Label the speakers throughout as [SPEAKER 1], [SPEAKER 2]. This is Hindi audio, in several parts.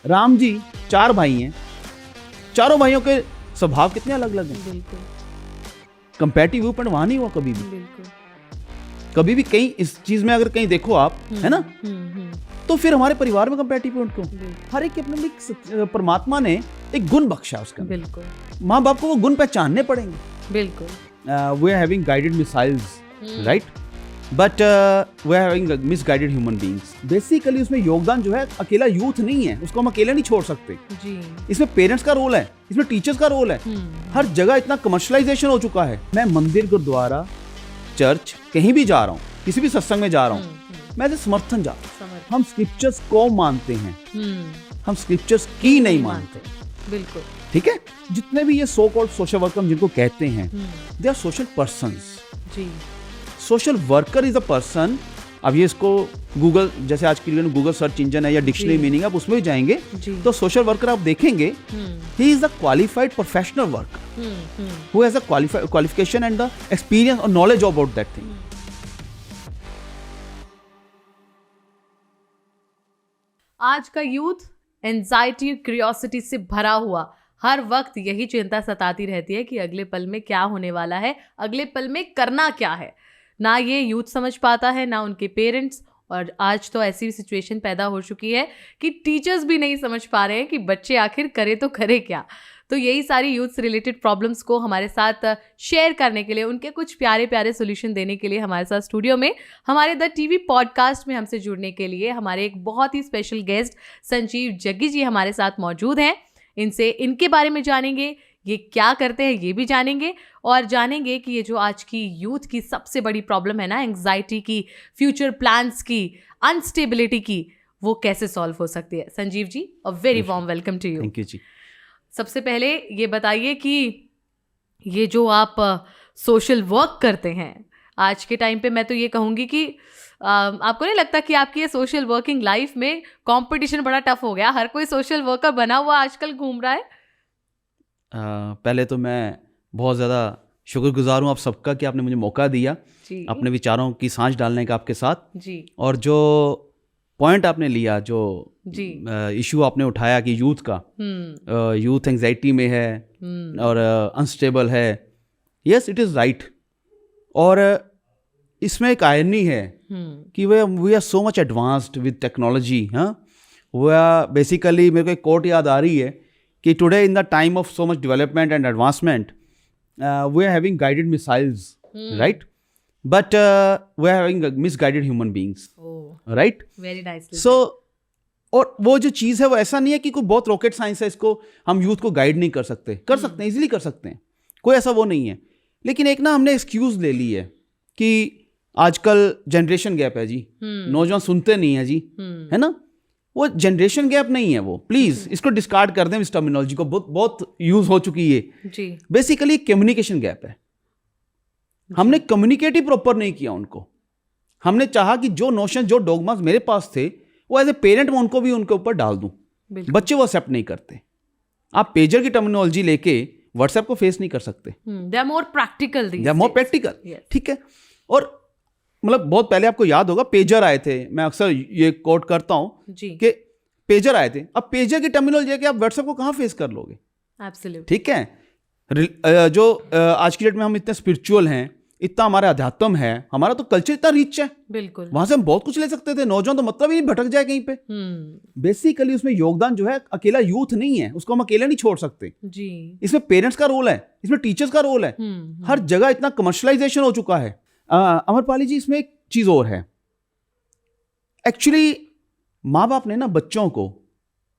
[SPEAKER 1] राम जी 4 भाई हैं, चारों भाइयों के स्वभाव कितने अलग अलग हैं।
[SPEAKER 2] बिल्कुल
[SPEAKER 1] कंपैरेटिव व्यू पॉइंट वहां नहीं हुआ कभी भी।
[SPEAKER 2] बिल्कुल।
[SPEAKER 1] कभी भी कहीं इस चीज में अगर कहीं देखो आप, है ना, तो फिर हमारे परिवार में कंपैरेटिव पॉइंट क्यों? हर एक के अपने में एक परमात्मा ने एक गुण बख्शा उसका।
[SPEAKER 2] बिल्कुल।
[SPEAKER 1] माँ बाप को वो गुण पहचानने पड़ेंगे।
[SPEAKER 2] बिल्कुल।
[SPEAKER 1] We are having guided missiles, right, but we are having misguided human beings. Basically उसमें योगदान जो है अकेला यूथ नहीं है, उसको हम अकेले नहीं छोड़ सकते
[SPEAKER 2] जी।
[SPEAKER 1] इसमें पेरेंट्स का रोल है, इसमें टीचर्स का रोल है। हर जगह इतना कमर्शलाइजेशन हो चुका है। मैं मंदिर, गुरुद्वारा, चर्च कहीं भी जा रहा हूँ, किसी भी सत्संग में जा रहा हूँ, मैं तो समर्थन जा रहा हूँ। हम स्क्रिप्चर्स को मानते हैं, हम स्क्रिप्चर्स की नहीं मानते।
[SPEAKER 2] बिल्कुल
[SPEAKER 1] ठीक है। जितने भी ये सो कॉल्ड सोशल वर्कर जिनको कहते हैं, दे आर सोशल पर्सन्स।
[SPEAKER 2] जी।
[SPEAKER 1] Social worker is a person. अब ये इसको गूगल, जैसे आज की गूगल सर्च इंजन है या डिक्शनरी मीनिंग, आप उसमें भी जाएंगे तो सोशल वर्कर आप देखेंगे, he is a qualified professional worker who has a qualification and the experience और नॉलेज अबाउट दैट थिंग।
[SPEAKER 2] आज का यूथ एंजाइटी, क्यूरियोसिटी से भरा हुआ, हर वक्त यही चिंता सताती रहती है कि अगले पल में क्या होने वाला है, अगले पल में करना क्या है। ना ये यूथ समझ पाता है, ना उनके पेरेंट्स, और आज तो ऐसी सिचुएशन पैदा हो चुकी है कि टीचर्स भी नहीं समझ पा रहे हैं कि बच्चे आखिर करे तो करे क्या। तो यही सारी यूथ से रिलेटेड प्रॉब्लम्स को हमारे साथ शेयर करने के लिए, उनके कुछ प्यारे प्यारे सोल्यूशन देने के लिए हमारे साथ स्टूडियो में, हमारे द टीवी पॉडकास्ट में हमसे जुड़ने के लिए हमारे एक बहुत ही स्पेशल गेस्ट संजीव जग्गी जी हमारे साथ मौजूद हैं। इनसे इनके बारे में जानेंगे, ये क्या करते हैं ये भी जानेंगे, और जानेंगे कि ये जो आज की यूथ की सबसे बड़ी प्रॉब्लम है ना, एंग्जाइटी की, फ्यूचर प्लान्स की, अनस्टेबिलिटी की, वो कैसे सॉल्व हो सकती है। Sanjeev ji, a very warm welcome to you.
[SPEAKER 1] Thank you ji.
[SPEAKER 2] सबसे पहले ये बताइए कि ये जो आप सोशल वर्क करते हैं आज के टाइम पे, मैं तो ये कहूँगी कि आपको नहीं लगता कि आपकी ये सोशल वर्किंग लाइफ में कंपटीशन बड़ा टफ हो गया? हर कोई सोशल वर्कर बना हुआ आजकल घूम रहा है।
[SPEAKER 1] पहले तो मैं बहुत ज़्यादा शुक्रगुजार हूँ आप सबका कि आपने मुझे मौका दिया
[SPEAKER 2] जी।
[SPEAKER 1] अपने विचारों की सांस डालने का आपके साथ
[SPEAKER 2] जी।
[SPEAKER 1] और जो पॉइंट आपने लिया, जो
[SPEAKER 2] जी।
[SPEAKER 1] इशू आपने उठाया कि यूथ का, यूथ एंजाइटी में है और अनस्टेबल है, यस इट इज़ राइट। और इसमें एक आयरनी है कि we are so much advanced with technology. हाँ, वो बेसिकली मेरे को एक कोट याद आ रही है कि today in the time of so much development and advancement we are having guided missiles, right, but we are having misguided human beings, right.
[SPEAKER 2] Very nice.
[SPEAKER 1] So और वो जो चीज़ है वो ऐसा नहीं है कि कोई बहुत रॉकेट साइंस है, इसको हम यूथ को गाइड नहीं कर सकते। कर सकते हैं, इजीली कर सकते हैं, कोई ऐसा वो नहीं है। लेकिन एक ना हमने एक्सक्यूज़ ले ली है कि आजकल जनरेशन गैप है जी, नौजवान सुनते नहीं है जी, है ना। वो जनरेशन गैप नहीं है, वो प्लीज इसको डिस्कार्ड कर दें, इस टर्मिनोलॉजी को, बहुत बहुत यूज हो चुकी है जी। बेसिकली कम्युनिकेशन गैप है। हमने कम्युनिकेट ही प्रॉपर नहीं किया उनको। हमने चाहा कि जो नोशन, जो डोगमास मेरे पास थे, वो एज ए पेरेंट मैं उनको भी उनके ऊपर डाल दूं। बच्चे वो एक्सेप्ट नहीं करते। आप पेजर की टर्मिनोलॉजी लेके व्हाट्सएप को फेस नहीं कर सकते।
[SPEAKER 2] They are more practical,
[SPEAKER 1] they are more practical, ठीक है। और मतलब बहुत पहले आपको याद होगा पेजर आए थे, मैं अक्सर ये कोट करता हूं कि पेजर आए थे। अब पेजर की टर्मिनोलॉजी है कि आप व्हाट्सएप को कहां फेस कर लोगे?
[SPEAKER 2] एब्सोल्युटली,
[SPEAKER 1] ठीक है। जो आज की डेट में हम इतने स्पिरिचुअल हैं, इतना हमारा अध्यात्म है, हमारा तो कल्चर इतना रिच है, बिल्कुल, वहां से हम बहुत कुछ ले सकते थे। नौजवान तो मतलब ही भटक जाए कहीं पे। बेसिकली उसमें योगदान जो है अकेला यूथ नहीं है, उसको हम अकेले नहीं छोड़ सकते जी। इसमें पेरेंट्स का रोल है, इसमें टीचर्स का रोल है। हर जगह इतना कमर्शलाइजेशन हो चुका है। अमरपाली जी, इसमें एक चीज और है। एक्चुअली माँ बाप ने ना बच्चों को,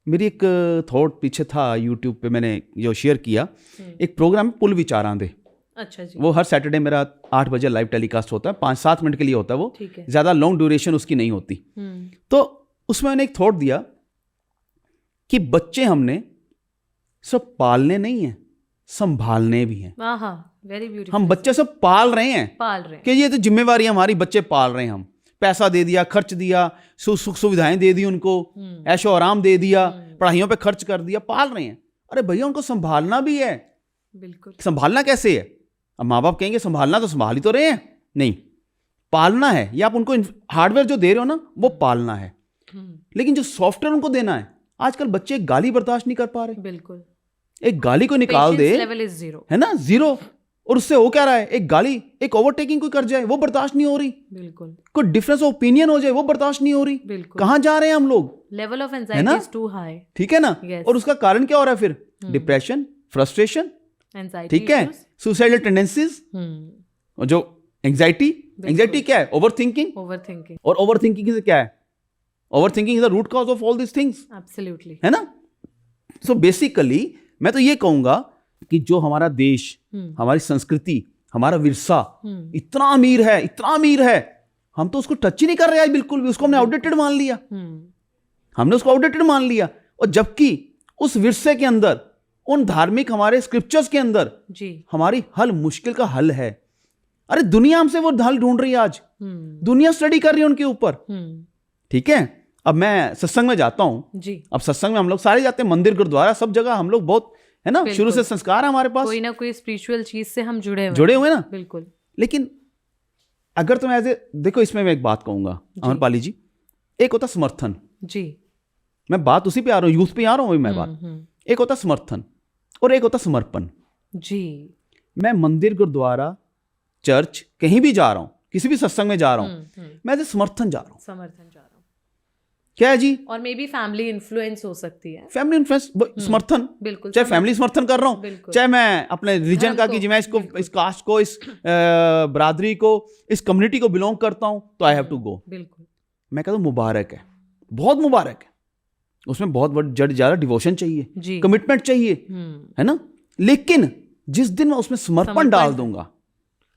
[SPEAKER 1] मेरी एक थॉट पीछे था यूट्यूब पे मैंने जो शेयर किया, एक प्रोग्राम पुल विचारांदे। अच्छा जी। वो हर सैटरडे मेरा 8 बजे लाइव टेलीकास्ट होता है, 5-7 मिनट के लिए होता है वो, ज्यादा लॉन्ग ड्यूरेशन उसकी नहीं होती। तो उसमें मैंने एक थॉट दिया कि बच्चे हमने सब पालने नहीं है, संभालने भी हैं। Very beautiful. हम बच्चे सब पाल रहे हैं कि ये तो जिम्मेवारी हमारी, बच्चे पाल रहे हैं हम। पैसा दे दिया, खर्च दिया, सुख सुविधाएं दे दी उनको, ऐशो आराम दे दिया, पढ़ाइयों पे खर्च कर दिया, पाल रहे हैं। अरे भैया उनको संभालना भी है। बिल्कुल। संभालना कैसे है? अब माँ बाप कहेंगे संभालना, तो संभाल ही तो रहे हैं, नहीं, पालना है। या आप उनको हार्डवेयर जो दे रहे हो ना, वो पालना है। लेकिन जो सॉफ्टवेयर उनको देना है, आजकल बच्चे एक गाली बर्दाश्त नहीं कर पा रहे,
[SPEAKER 2] बिल्कुल,
[SPEAKER 1] एक गाली को निकाल दे,
[SPEAKER 2] लेवल इज जीरो,
[SPEAKER 1] है ना, जीरो, और उससे हो क्या रहा है, एक गाली, एक ओवरटेकिंग कोई कर जाए वो बर्दाश्त नहीं हो रही,
[SPEAKER 2] बिल्कुल,
[SPEAKER 1] कोई डिफरेंस ऑफ ओपिनियन हो जाए वो बर्दाश्त नहीं हो रही,
[SPEAKER 2] बिल्कुल,
[SPEAKER 1] कहाँ जा रहे हैं हम लोग,
[SPEAKER 2] level of anxiety is too high,
[SPEAKER 1] ठीक है ना।
[SPEAKER 2] Yes.
[SPEAKER 1] और उसका कारण क्या हो रहा है फिर, डिप्रेशन, फ्रस्ट्रेशन,
[SPEAKER 2] एंजाइटी,
[SPEAKER 1] ठीक है, सुसाइडल टेंडेंसीज, और जो एंजाइटी क्या है, ओवरथिंकिंग,
[SPEAKER 2] ओवरथिंकिंग,
[SPEAKER 1] और ओवरथिंकिंग से क्या है, overthinking is the root cause of all this things,
[SPEAKER 2] absolutely,
[SPEAKER 1] है ना। सो बेसिकली मैं तो ये कहूंगा कि जो हमारा देश, हमारी संस्कृति, हमारा विरसा इतना अमीर है, हम तो उसको टच ही नहीं कर रहे हैं बिल्कुल भी, उसको हमने आउटडेटेड मान लिया, हमने उसको आउटडेटेड मान लिया। और जबकि उस विरसे के अंदर, उन धार्मिक हमारे स्क्रिप्चर्स के अंदर जी हमारी हल मुश्किल का हल है। अरे दुनिया हमसे वो हल ढूंढ रही है, आज दुनिया स्टडी कर रही है उनके ऊपर, ठीक है। अब मैं सत्संग में जाता हूं जी, अब सत्संग में हम लोग सारे जाते हैं, मंदिर, गुरुद्वारा, सब जगह हम लोग बहुत, है ना, शुरू से संस्कार है हमारे पास,
[SPEAKER 2] कोई ना कोई स्पिरिचुअल चीज से हम जुड़े
[SPEAKER 1] हुए ना,
[SPEAKER 2] बिल्कुल।
[SPEAKER 1] लेकिन अगर तुम ऐसे देखो, इसमें मैं एक बात कहूंगा अमरपाली जी, एक होता समर्थन जी, मैं बात उसी पे आ रहा हूँ, यूथ पे आ रहा हूँ मैं बात, एक होता समर्थन और एक होता समर्पण जी। मैं मंदिर, गुरुद्वारा, चर्च, कहीं भी जा रहा हूँ, किसी भी सत्संग में जा रहा हूँ, मैं ऐसे समर्थन जा रहा हूँ, क्या है जी, और मे बी फैमिली इन्फ्लुएंस हो सकती है, फैमिली इन्फ्लुएंस, समर्थन, बिल्कुल, चाहे फैमिली समर्थन कर रहा हूँ, चाहे मैं अपने रिलीजन का, कि मैं इसको, इस कास्ट को, इस बरादरी को, इस कम्युनिटी को बिलोंग करता हूँ, तो आई हैव टू गो, बिल्कुल। मैं कहता हूँ मुबारक है, बहुत मुबारक है, उसमें बहुत ज्यादा डिवोशन चाहिए, कमिटमेंट चाहिए, है ना। लेकिन जिस दिन मैं उसमें समर्पण डाल दूंगा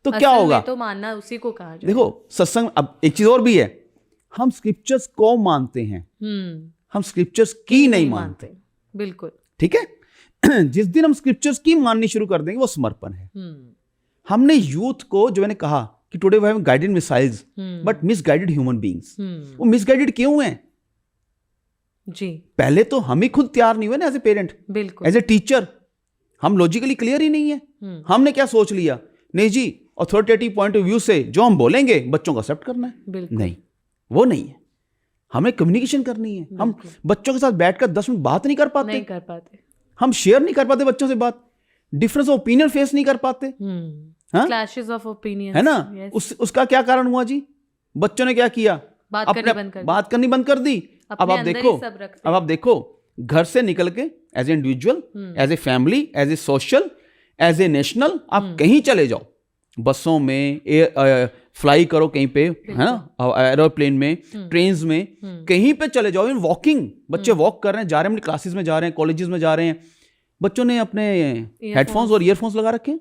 [SPEAKER 1] तो क्या होगा, तो मानना उसी को कहा जाए। देखो सत्संग, अब एक चीज और भी है, हम स्क्रिप्चर्स को मानते हैं, हम स्क्रिप्चर्स की नहीं मानते, बिल्कुल, ठीक है। जिस दिन हम स्क्रिप्चर्स की माननी शुरू कर देंगे वो समर्पण है। हमने यूथ को, जो मैंने कहा कि today we have guided missiles but misguided human beings, वो मिसगाइडेड क्यों हैं जी? पहले तो हम ही खुद तैयार नहीं हुए ना, एज ए पेरेंट, बिल्कुल, एज ए टीचर हम लॉजिकली क्लियर ही नहीं है। हमने क्या सोच लिया, नहीं जी अथॉरिटेटिव पॉइंट ऑफ व्यू से जो हम बोलेंगे बच्चों को एक्सेप्ट करना है, नहीं, वो नहीं है। हमें कम्युनिकेशन करनी है, हम बच्चों के साथ बैठकर 10 मिनट बात नहीं कर पाते, हम शेयर नहीं कर पाते बच्चों से बात, डिफरेंस ऑफ ओपिनियन फेस नहीं कर पाते, क्लैशेस ऑफ ओपिनियन, है ना। उसका क्या कारण हुआ जी, बच्चों ने क्या किया, बात करनी बंद कर दी। अब आप देखो घर से निकल के as a individual, as a family, as a social, as a national, आप कहीं चले जाओ, बसों में, फ्लाई करो कहीं पे, है ना, एरोप्लेन में, ट्रेन्स में, कहीं पे चले जाओ, वॉकिंग, बच्चे वॉक कर रहे हैं, जा रहे हैं, क्लासेस में जा रहे हैं, कॉलेजेस में जा रहे हैं, बच्चों ने अपने हेडफोन्स और ईयरफोन्स लगा रखे हैं,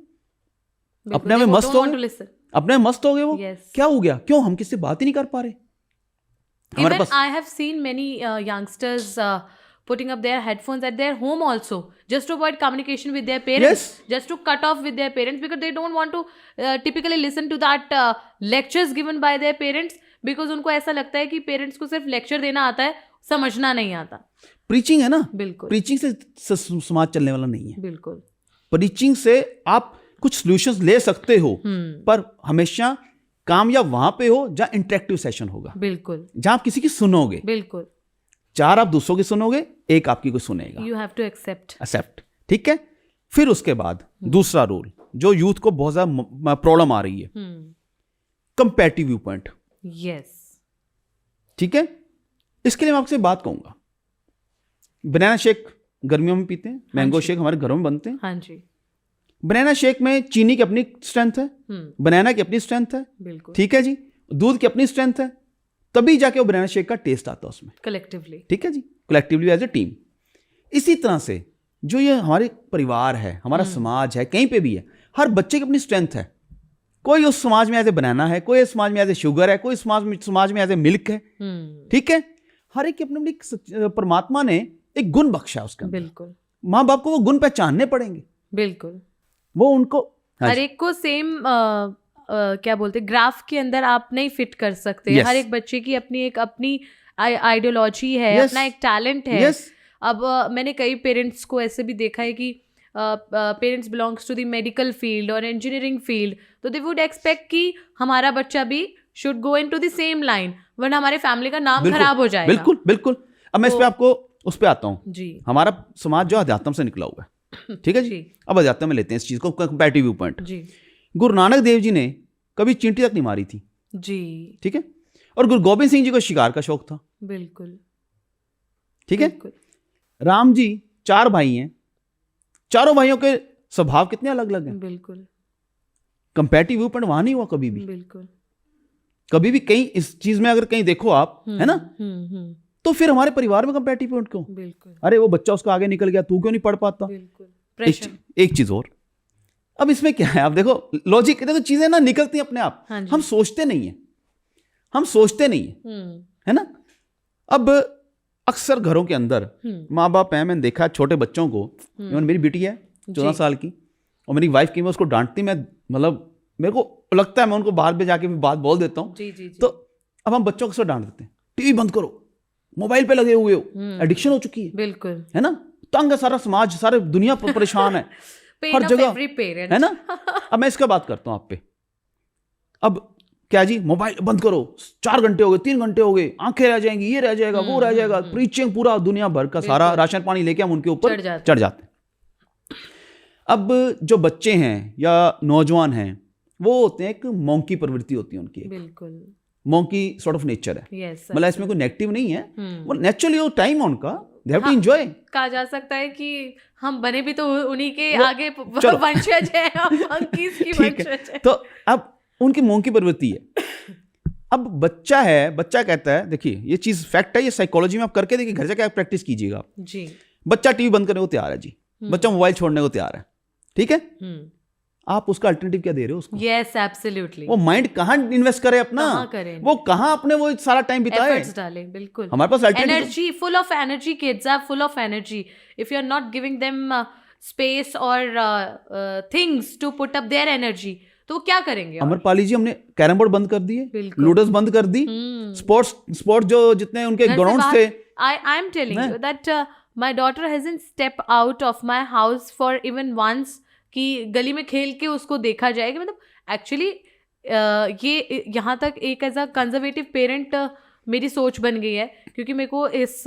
[SPEAKER 1] अपने में मस्त हो गए, वो क्या हो गया, क्यों, हम किससे बात ही नहीं कर पा रहे।
[SPEAKER 2] Even I have seen many youngsters putting up their headphones at their home also, just to avoid communication with their parents, just to cut off with their parents, because they don't want to typically listen to that lectures given by their parents, because उनको ऐसा लगता है कि पेरेंट्स को सिर्फ लेक्चर देना आता है, समझना नहीं आता।
[SPEAKER 1] प्रीचिंग है ना, बिल्कुल, प्रीचिंग से समाज चलने वाला नहीं है, बिल्कुल। प्रीचिंग से आप कुछ सॉल्यूशंस ले सकते हो, पर हमेशा कामयाब वहां पे हो जहां इंटरेक्टिव सेशन होगा, बिल्कुल, जहां आप किसी की सुनोगे, बिल्कुल, 4 आप दूसरों की सुनोगे, 1 आपकी कोई सुनेगा, यू हैव टू एक्सेप्ट, ठीक है। फिर उसके बाद दूसरा रूल जो यूथ को बहुत ज्यादा प्रॉब्लम आ रही है, कंपैरेटिव व्यू पॉइंट, यस, ठीक है। इसके लिए मैं आपसे बात कहूंगा, बनाना शेक गर्मियों में पीते हैं, मैंगो शेक हमारे घरों में बनते हैं, हाँ जी। बनाना शेक में चीनी की अपनी स्ट्रेंथ है, बनाना की अपनी स्ट्रेंथ है, बिल्कुल, ठीक है जी, दूध की अपनी स्ट्रेंथ है, तभी जाके वो बनाना शेक का टेस्ट आता है उसमें, कलेक्टिवली, ठीक है जी, कलेक्टिवली एज ए टीम। इसी तरह से जो ये हमारे परिवार है, हमारा समाज है, कहीं पे भी है, हर बच्चे की अपनी स्ट्रेंथ है। कोई उस समाज में एज ए बनाना है, कोई इस समाज में एज ए शुगर है, कोई समाज में एज ए मिल्क है, ठीक है। हर एक की अपनी परमात्मा ने एक गुण बख्शा उसका, बिल्कुल, माँ बाप को वो गुण पहचानने पड़ेंगे, बिल्कुल, वो उनको हर एक को सेम क्या बोलते ग्राफ के अंदर आप नहीं फिट कर सकते। हर एक बच्चे की अपनी आइडियोलॉजी है, अपना एक टैलेंट है। अब मैंने कई पेरेंट्स को ऐसे भी देखा है कि parents belongs to the medical field और इंजीनियरिंग फील्ड, तो दे वुड एक्सपेक्ट कि हमारा बच्चा भी should go into the same line, वरना हमारे फैमिली का नाम खराब हो जाएगा। बिल्कुल बिल्कुल। अब मैं इस पे आपको उस पर आता हूँ
[SPEAKER 2] जी
[SPEAKER 1] हमारा समाज जो अध्यात्म से निकला हुआ है, ठीक है जी।
[SPEAKER 2] जी
[SPEAKER 1] अब अध्यात्म में लेते हैं इस चीज़ को, कंपैरेटिव व्यू पॉइंट।
[SPEAKER 2] जी
[SPEAKER 1] गुरु नानक देव जी ने कभी चींटी तक नहीं मारी थी,
[SPEAKER 2] जी
[SPEAKER 1] ठीक है। और गुरु गोबिंद सिंह जी को शिकार का शौक था,
[SPEAKER 2] बिल्कुल
[SPEAKER 1] ठीक है।
[SPEAKER 2] बिल्कुल
[SPEAKER 1] राम जी 4 भाई हैं, चारों भाइयों के स्वभाव कितने अलग अलग हैं।
[SPEAKER 2] बिल्कुल
[SPEAKER 1] कंपैरेटिव व्यू पॉइंट वहां नहीं हुआ कभी भी,
[SPEAKER 2] बिल्कुल
[SPEAKER 1] कभी भी। कहीं इस चीज में अगर कहीं देखो आप, है ना, तो फिर हमारे परिवार में कंपैरेटिव पॉइंट क्यों?
[SPEAKER 2] बिल्कुल
[SPEAKER 1] अरे वो बच्चा उसका आगे निकल गया, तू क्यों नहीं पढ़ पाता?
[SPEAKER 2] बिल्कुल
[SPEAKER 1] एक,
[SPEAKER 2] प्रेशर।
[SPEAKER 1] एक चीज और, अब इसमें क्या है, आप देखो लॉजिक, देखो चीजें ना निकलती हैं अपने आप,
[SPEAKER 2] हाँ जी।
[SPEAKER 1] हम सोचते नहीं है, हम सोचते नहीं है, है ना। अब अक्सर घरों के अंदर माँ बाप हैं, मैंने देखा छोटे बच्चों को, इवन मेरी बेटी है 14 साल की, और मेरी वाइफ की, मैं उसको डांटती, मैं मतलब मेरे को लगता है मैं उनको बाहर पे जाके भी बात बोल देता हूँ।
[SPEAKER 2] जी जी जी।
[SPEAKER 1] तो अब हम बच्चों को अक्सर डांट देते हैं, टीवी बंद करो, मोबाइल पे लगे हुए हो, एडिक्शन हो चुकी है,
[SPEAKER 2] बिल्कुल
[SPEAKER 1] है ना, तंग है सारा समाज, सारे दुनिया परेशान है हर जगह, है ना। अब मैं इसका बात करता हूँ आप पे, अब क्या जी, मोबाइल बंद करो, 4 घंटे हो गए, 3 घंटे हो गए, आंखें रह जाएंगी, ये रह जाएगा, वो रह जाएगा, प्रीचिंग पूरा दुनिया भर का सारा राशन पानी लेके हम उनके ऊपर चढ़ जाते हैं। अब जो बच्चे हैं या नौजवान हैं, वो होते हैं, एक मॉन्की प्रवृत्ति होती है उनकी,
[SPEAKER 2] बिल्कुल
[SPEAKER 1] मॉन्की सॉर्ट ऑफ नेचर है,
[SPEAKER 2] यस।
[SPEAKER 1] मतलब इसमें कोई नेगेटिव नहीं है, वो नेचुरली वो टाइम है उनका, दे हैव टू एंजॉय।
[SPEAKER 2] कहा जा सकता है कि हम बने भी तो उन्हीं के आगे
[SPEAKER 1] चलो।
[SPEAKER 2] वंशज हैं, हम monkeys की
[SPEAKER 1] ठीक
[SPEAKER 2] वंशज
[SPEAKER 1] है,
[SPEAKER 2] हैं।
[SPEAKER 1] तो अब उनकी मॉन्की प्रवृत्ति है। अब बच्चा है, बच्चा कहता है, देखिए ये चीज फैक्ट है, ये साइकोलॉजी में आप करके देखिए, घर जाके आप प्रैक्टिस कीजिएगा।
[SPEAKER 2] जी
[SPEAKER 1] बच्चा टीवी बंद करने को तैयार है जी, बच्चा मोबाइल छोड़ने को तैयार है, ठीक है। आप उसका अल्टरनेटिव क्या दे रहे हो उसको?
[SPEAKER 2] Yes absolutely.
[SPEAKER 1] वो माइंड कहाँ इन्वेस्ट करे अपना, वो कहाँ अपने वो सारा टाइम बिताए,
[SPEAKER 2] एफर्ट्स डाले। बिल्कुल,
[SPEAKER 1] हमारे पास
[SPEAKER 2] energy, full of energy, kids are full of energy, if you are not giving them space और things to put up their energy, तो वो क्या करेंगे?
[SPEAKER 1] अमरपाली जी, हमने कैरम बोर्ड बंद कर दिए, लूडोस बंद कर दी, स्पोर्ट्स जो जितने उनके ग्राउंड्स थे,
[SPEAKER 2] I am telling you that my daughter hasn't step out of my house for even once, कि गली में खेल के उसको देखा जाए कि मतलब एक्चुअली ये यहाँ तक एक एज अ कंजर्वेटिव पेरेंट मेरी सोच बन गई है, क्योंकि मेरे को इस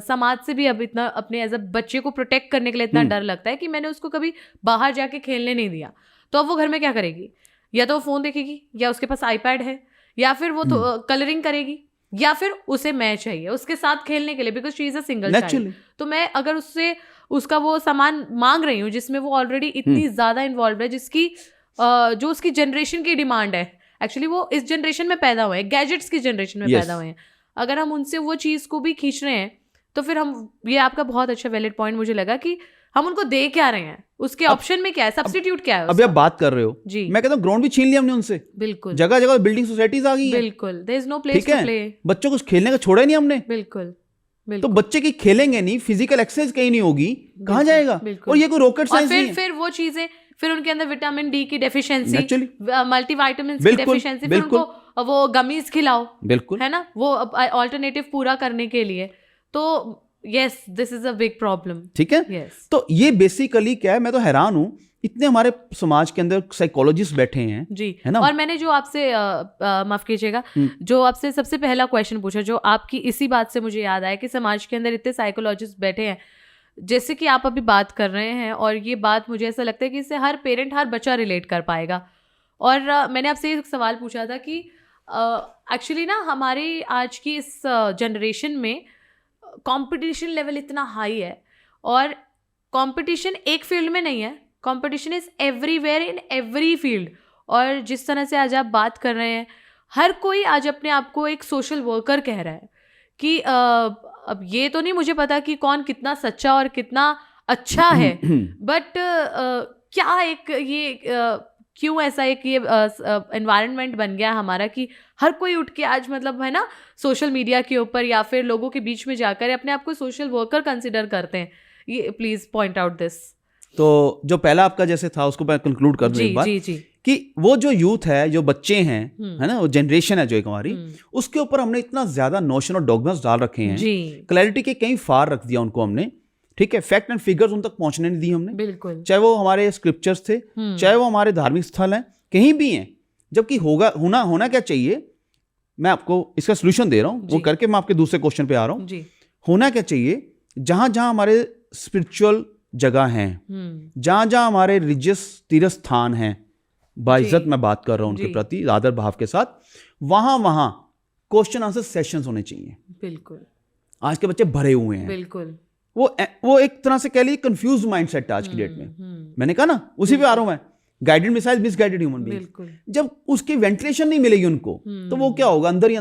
[SPEAKER 2] समाज से भी अब इतना अपने एज अ बच्चे को प्रोटेक्ट करने के लिए इतना डर लगता है कि मैंने उसको कभी बाहर जाके खेलने नहीं दिया। तो अब वो घर में क्या करेगी? या तो वो फ़ोन देखेगी, या उसके पास आईपैड है, या फिर वो तो कलरिंग करेगी, या फिर उसे मैं चाहिए उसके साथ खेलने के लिए, because she is a single child. तो मैं अगर उससे उसका वो सामान मांग रही हूँ जिसमें वो ऑलरेडी इतनी ज़्यादा इन्वॉल्व है, जिसकी जो उसकी जनरेशन की डिमांड है, एक्चुअली वो इस जनरेशन में पैदा हुए हैं, गैजेट्स की जनरेशन में पैदा हुए हैं, अगर हम उनसे वो चीज़ को भी खींच रहे हैं, तो फिर हम, ये आपका बहुत अच्छा वैलिड पॉइंट मुझे लगा कि हम उनको दे क्या रहे हैं, उसके ऑप्शन में क्या है, सब्स्टिट्यूट क्या है।
[SPEAKER 1] अभी आप बात कर रहे हो
[SPEAKER 2] जी,
[SPEAKER 1] मैं कहता हूँ ग्राउंड भी छीन लिया हमने उनसे,
[SPEAKER 2] बिल्कुल,
[SPEAKER 1] जगह जगह बिल्डिंग सोसाइटीज आ गई हैं,
[SPEAKER 2] बिल्कुल, there is no place to play,
[SPEAKER 1] बच्चों को खेलने का छोड़ा ही नहीं हमने,
[SPEAKER 2] बिल्कुल।
[SPEAKER 1] तो बच्चे की खेलेंगे नहीं, फिजिकल एक्सरसाइज कहीं नहीं होगी, कहाँ जाएगा? और ये कोई रॉकेट साइंस नहीं है।
[SPEAKER 2] फिर वो चीजें, फिर उनके अंदर विटामिन डी की डेफिशिएंसी, मल्टीविटामिन की डेफिशिएंसी, फिर उनको वो गमीज खिलाओ, बिल्कुल, है ना, वो अल्टरनेटिव पूरा करने के लिए। तो yes, this is a big problem, ठीक है। yes.
[SPEAKER 1] तो ये बेसिकली क्या है, मैं तो हैरान हूँ, इतने हमारे समाज के अंदर साइकोलॉजिस्ट बैठे हैं जी, है ना।
[SPEAKER 2] और मैंने जो आपसे माफ कीजिएगा, जो आपसे सबसे पहला क्वेश्चन पूछा, जो आपकी इसी बात से मुझे याद आया कि समाज के अंदर इतने साइकोलॉजिस्ट बैठे हैं, जैसे कि आप अभी बात कर रहे हैं, और ये बात मुझे ऐसा लगता है कि इससे हर पेरेंट, हर बच्चा रिलेट कर पाएगा। और मैंने आपसे एक सवाल पूछा था कि एक्चुअली ना हमारी आज की इस जनरेशन में कंपटीशन लेवल इतना हाई है, और कंपटीशन एक फील्ड में नहीं है, competition is everywhere in every field. और जिस तरह से आज आप बात कर रहे हैं, हर कोई आज अपने आप को एक सोशल वर्कर कह रहा है कि अब ये तो नहीं मुझे पता कि कौन कितना सच्चा और कितना अच्छा है, बट क्या एक ये क्यों ऐसा एक ये एनवायरनमेंट बन गया हमारा कि हर कोई उठ के आज, मतलब है ना, सोशल मीडिया के ऊपर या फिर लोगों के बीच में जाकर अपने आप को सोशल वर्कर कंसिडर करते हैं। ये प्लीज पॉइंट आउट दिस।
[SPEAKER 1] तो जो पहला आपका जैसे था उसको मैं कंक्लूड कर दूं एक बार, जी कि वो जो यूथ है, जो बच्चे हैं, है ना, वो जनरेशन है जो एक हमारी, उसके ऊपर हमने इतना ज्यादा नोशन और डॉगमास डाल रखे हैं, क्लैरिटी के कहीं फार रख दिया उनको हमने, ठीक है, फैक्ट एंड फिगर्स उन तक पहुंचने नहीं दी हमने, बिल्कुल, चाहे वो हमारे स्क्रिप्चर्स थे, चाहे वो हमारे धार्मिक स्थल हैं, कहीं भी हैं। जबकि होना क्या चाहिए, मैं आपको इसका सोल्यूशन दे रहा हूँ, वो करके मैं आपके दूसरे क्वेश्चन पे आ रहा हूँ। होना क्या चाहिए जहाँ जहाँ हमारे स्पिरिचुअल जगह हैं, जहाँ जहाँ हमारे रिलीजियस तीर्थ स्थान हैं, बाइज्जत मैं बात कर रहा हूँ उनके प्रति आदर भाव के साथ, वहाँ वहाँ क्वेश्चन आंसर सेशंस होने चाहिए।
[SPEAKER 2] बिल्कुल।
[SPEAKER 1] आज के बच्चे भरे हुए हैं।
[SPEAKER 2] बिल्कुल।
[SPEAKER 1] वो एक तरह से कह लीजिए कंफ्यूज माइंडसेट है आज की डेट में। मैंने कहा ना, उसी पे आ रहा हूं मैं, guided missile misguided human being. जब उसकी वेंटिलेशन नहीं मिलेगी उनको, तो वो क्या होगा, अंदर ही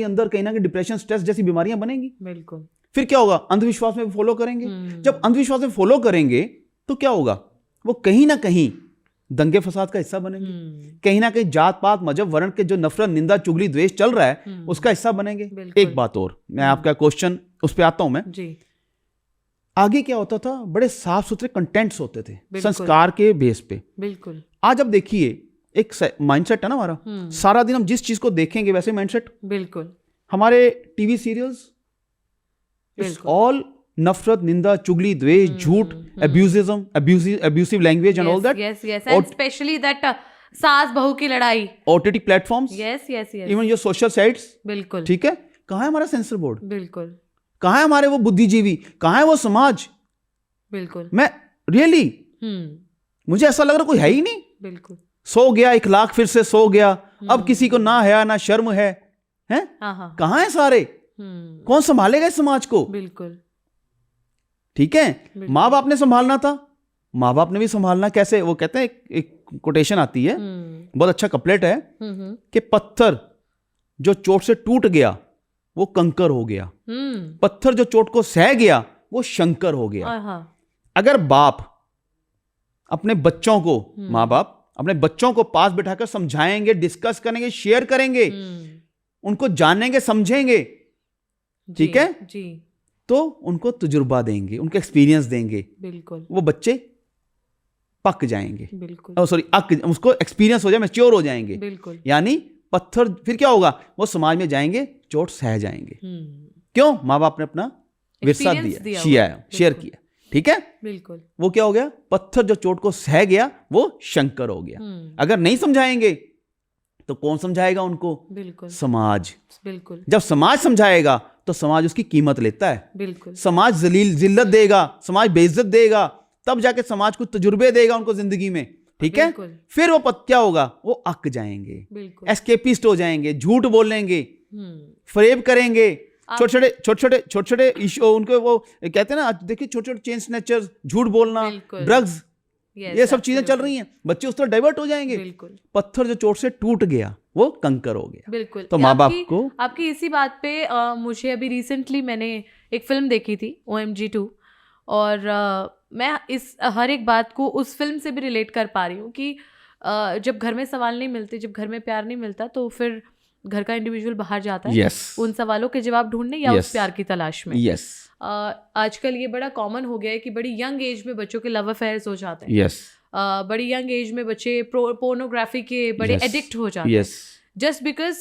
[SPEAKER 1] अंदर कहीं ना कहीं डिप्रेशन, स्ट्रेस जैसी बीमारियां बनेंगी।
[SPEAKER 2] बिल्कुल।
[SPEAKER 1] फिर क्या होगा, अंधविश्वास में फॉलो करेंगे। जब अंधविश्वास में फॉलो करेंगे तो क्या होगा, वो कहीं ना कहीं दंगे फसाद का हिस्सा बनेंगे, कहीं ना कहीं जात पात मजहब वर्ण के जो नफरत निंदा चुगली द्वेष चल रहा है उसका हिस्सा बनेंगे। एक बात और, मैं आपका क्वेश्चन उस पर आता हूं मैं जी। आगे क्या होता था, बड़े साफ सुथरे कंटेंट्स होते थे संस्कार के बेस पे। बिल्कुल। आज अब देखिए एक माइंडसेट है ना हमारा, सारा दिन हम जिस चीज को देखेंगे वैसे माइंडसेट। बिल्कुल। हमारे टीवी सीरियल्स ऑल नफरत निंदा चुगली द्वेष झूठ, abusive language and all that.
[SPEAKER 2] Yes. And especially that सास बहू की लड़ाई,
[SPEAKER 1] OTT platforms.
[SPEAKER 2] Yes.
[SPEAKER 1] Even your social sites.
[SPEAKER 2] बिल्कुल।
[SPEAKER 1] ठीक है, कहाँ है हमारा सेंसर बोर्ड?
[SPEAKER 2] बिल्कुल।
[SPEAKER 1] कहाँ है हमारे वो बुद्धिजीवी, कहाँ है वो समाज? बिल्कुल। मैं रियली मुझे ऐसा लग रहा कोई है ही नहीं। बिल्कुल। सो गया 1 लाख, फिर से सो गया। अब किसी को ना हया ना शर्म है, हैं? कहाँ है सारे? कौन संभालेगा इस समाज को? बिल्कुल। ठीक है, माँ बाप ने संभालना था, माँ बाप ने भी संभालना कैसे? वो कहते हैं एक कोटेशन आती है, बहुत अच्छा कपलेट है कि पत्थर जो चोट से टूट गया वो कंकर हो गया, पत्थर जो चोट को सह गया वो शंकर हो गया। अगर बाप अपने बच्चों को, माँ बाप अपने बच्चों को पास बिठाकर समझाएंगे, डिस्कस करेंगे, शेयर करेंगे, उनको जानेंगे, समझेंगे, ठीक है जी, तो उनको तजुर्बा देंगे, उनको एक्सपीरियंस देंगे। बिल्कुल। वो बच्चे पक जाएंगे। बिल्कुल। सॉरी, उसको एक्सपीरियंस हो जाए, मैच्योर हो जाएंगे। बिल्कुल। यानी पत्थर फिर क्या होगा, वो समाज में जाएंगे, चोट सह जाएंगे। क्यों? माँ बाप ने अपना विरसा दिया, शेयर किया। ठीक है, बिल्कुल। वो क्या हो गया, पत्थर जो चोट को सह गया वो शंकर हो गया। अगर नहीं समझाएंगे तो कौन समझाएगा उनको? बिल्कुल, समाज। बिल्कुल। जब समाज समझाएगा तो समाज उसकी कीमत लेता है। बिल्कुल। समाज जिल्लत देगा, समाज बेइज्जत देगा, तब जाके समाज कुछ तजुर्बे देगा उनको जिंदगी में। ठीक है, फिर वो क्या होगा, वो अक जाएंगे, एस्केपिस्ट हो जाएंगे, झूठ बोलेंगे, फरेब करेंगे, छोटे छोटे इशू उनको, वो कहते हैं ना, देखिए छोटे छोटे चेन स्नैचर्स, झूठ बोलना, ड्रग्स, ये सब चीजें चल रही हैं, बच्चे उस तरह डाइवर्ट हो जाएंगे। पत्थर जो चोट से टूट गया वो कंकर हो गया। बिल्कुल। तो माँ बाप को
[SPEAKER 2] आपकी इसी बात पे मुझे अभी रिसेंटली मैंने एक फिल्म देखी थी OMG 2, और मैं इस हर एक बात को उस फिल्म से भी रिलेट कर पा रही हूँ कि जब घर में सवाल नहीं मिलते, जब घर में प्यार नहीं मिलता, तो फिर घर का इंडिविजुअल बाहर जाता है उन सवालों के जवाब ढूंढने या उस प्यार की तलाश में। आजकल ये बड़ा कॉमन हो गया है कि बड़ी यंग एज में बच्चों के लव अफेयर्स हो जाते हैं। बड़ी यंग एज में बच्चे पोर्नोग्राफी के बड़े एडिक्ट हो जाते हैं, जस्ट बिकॉज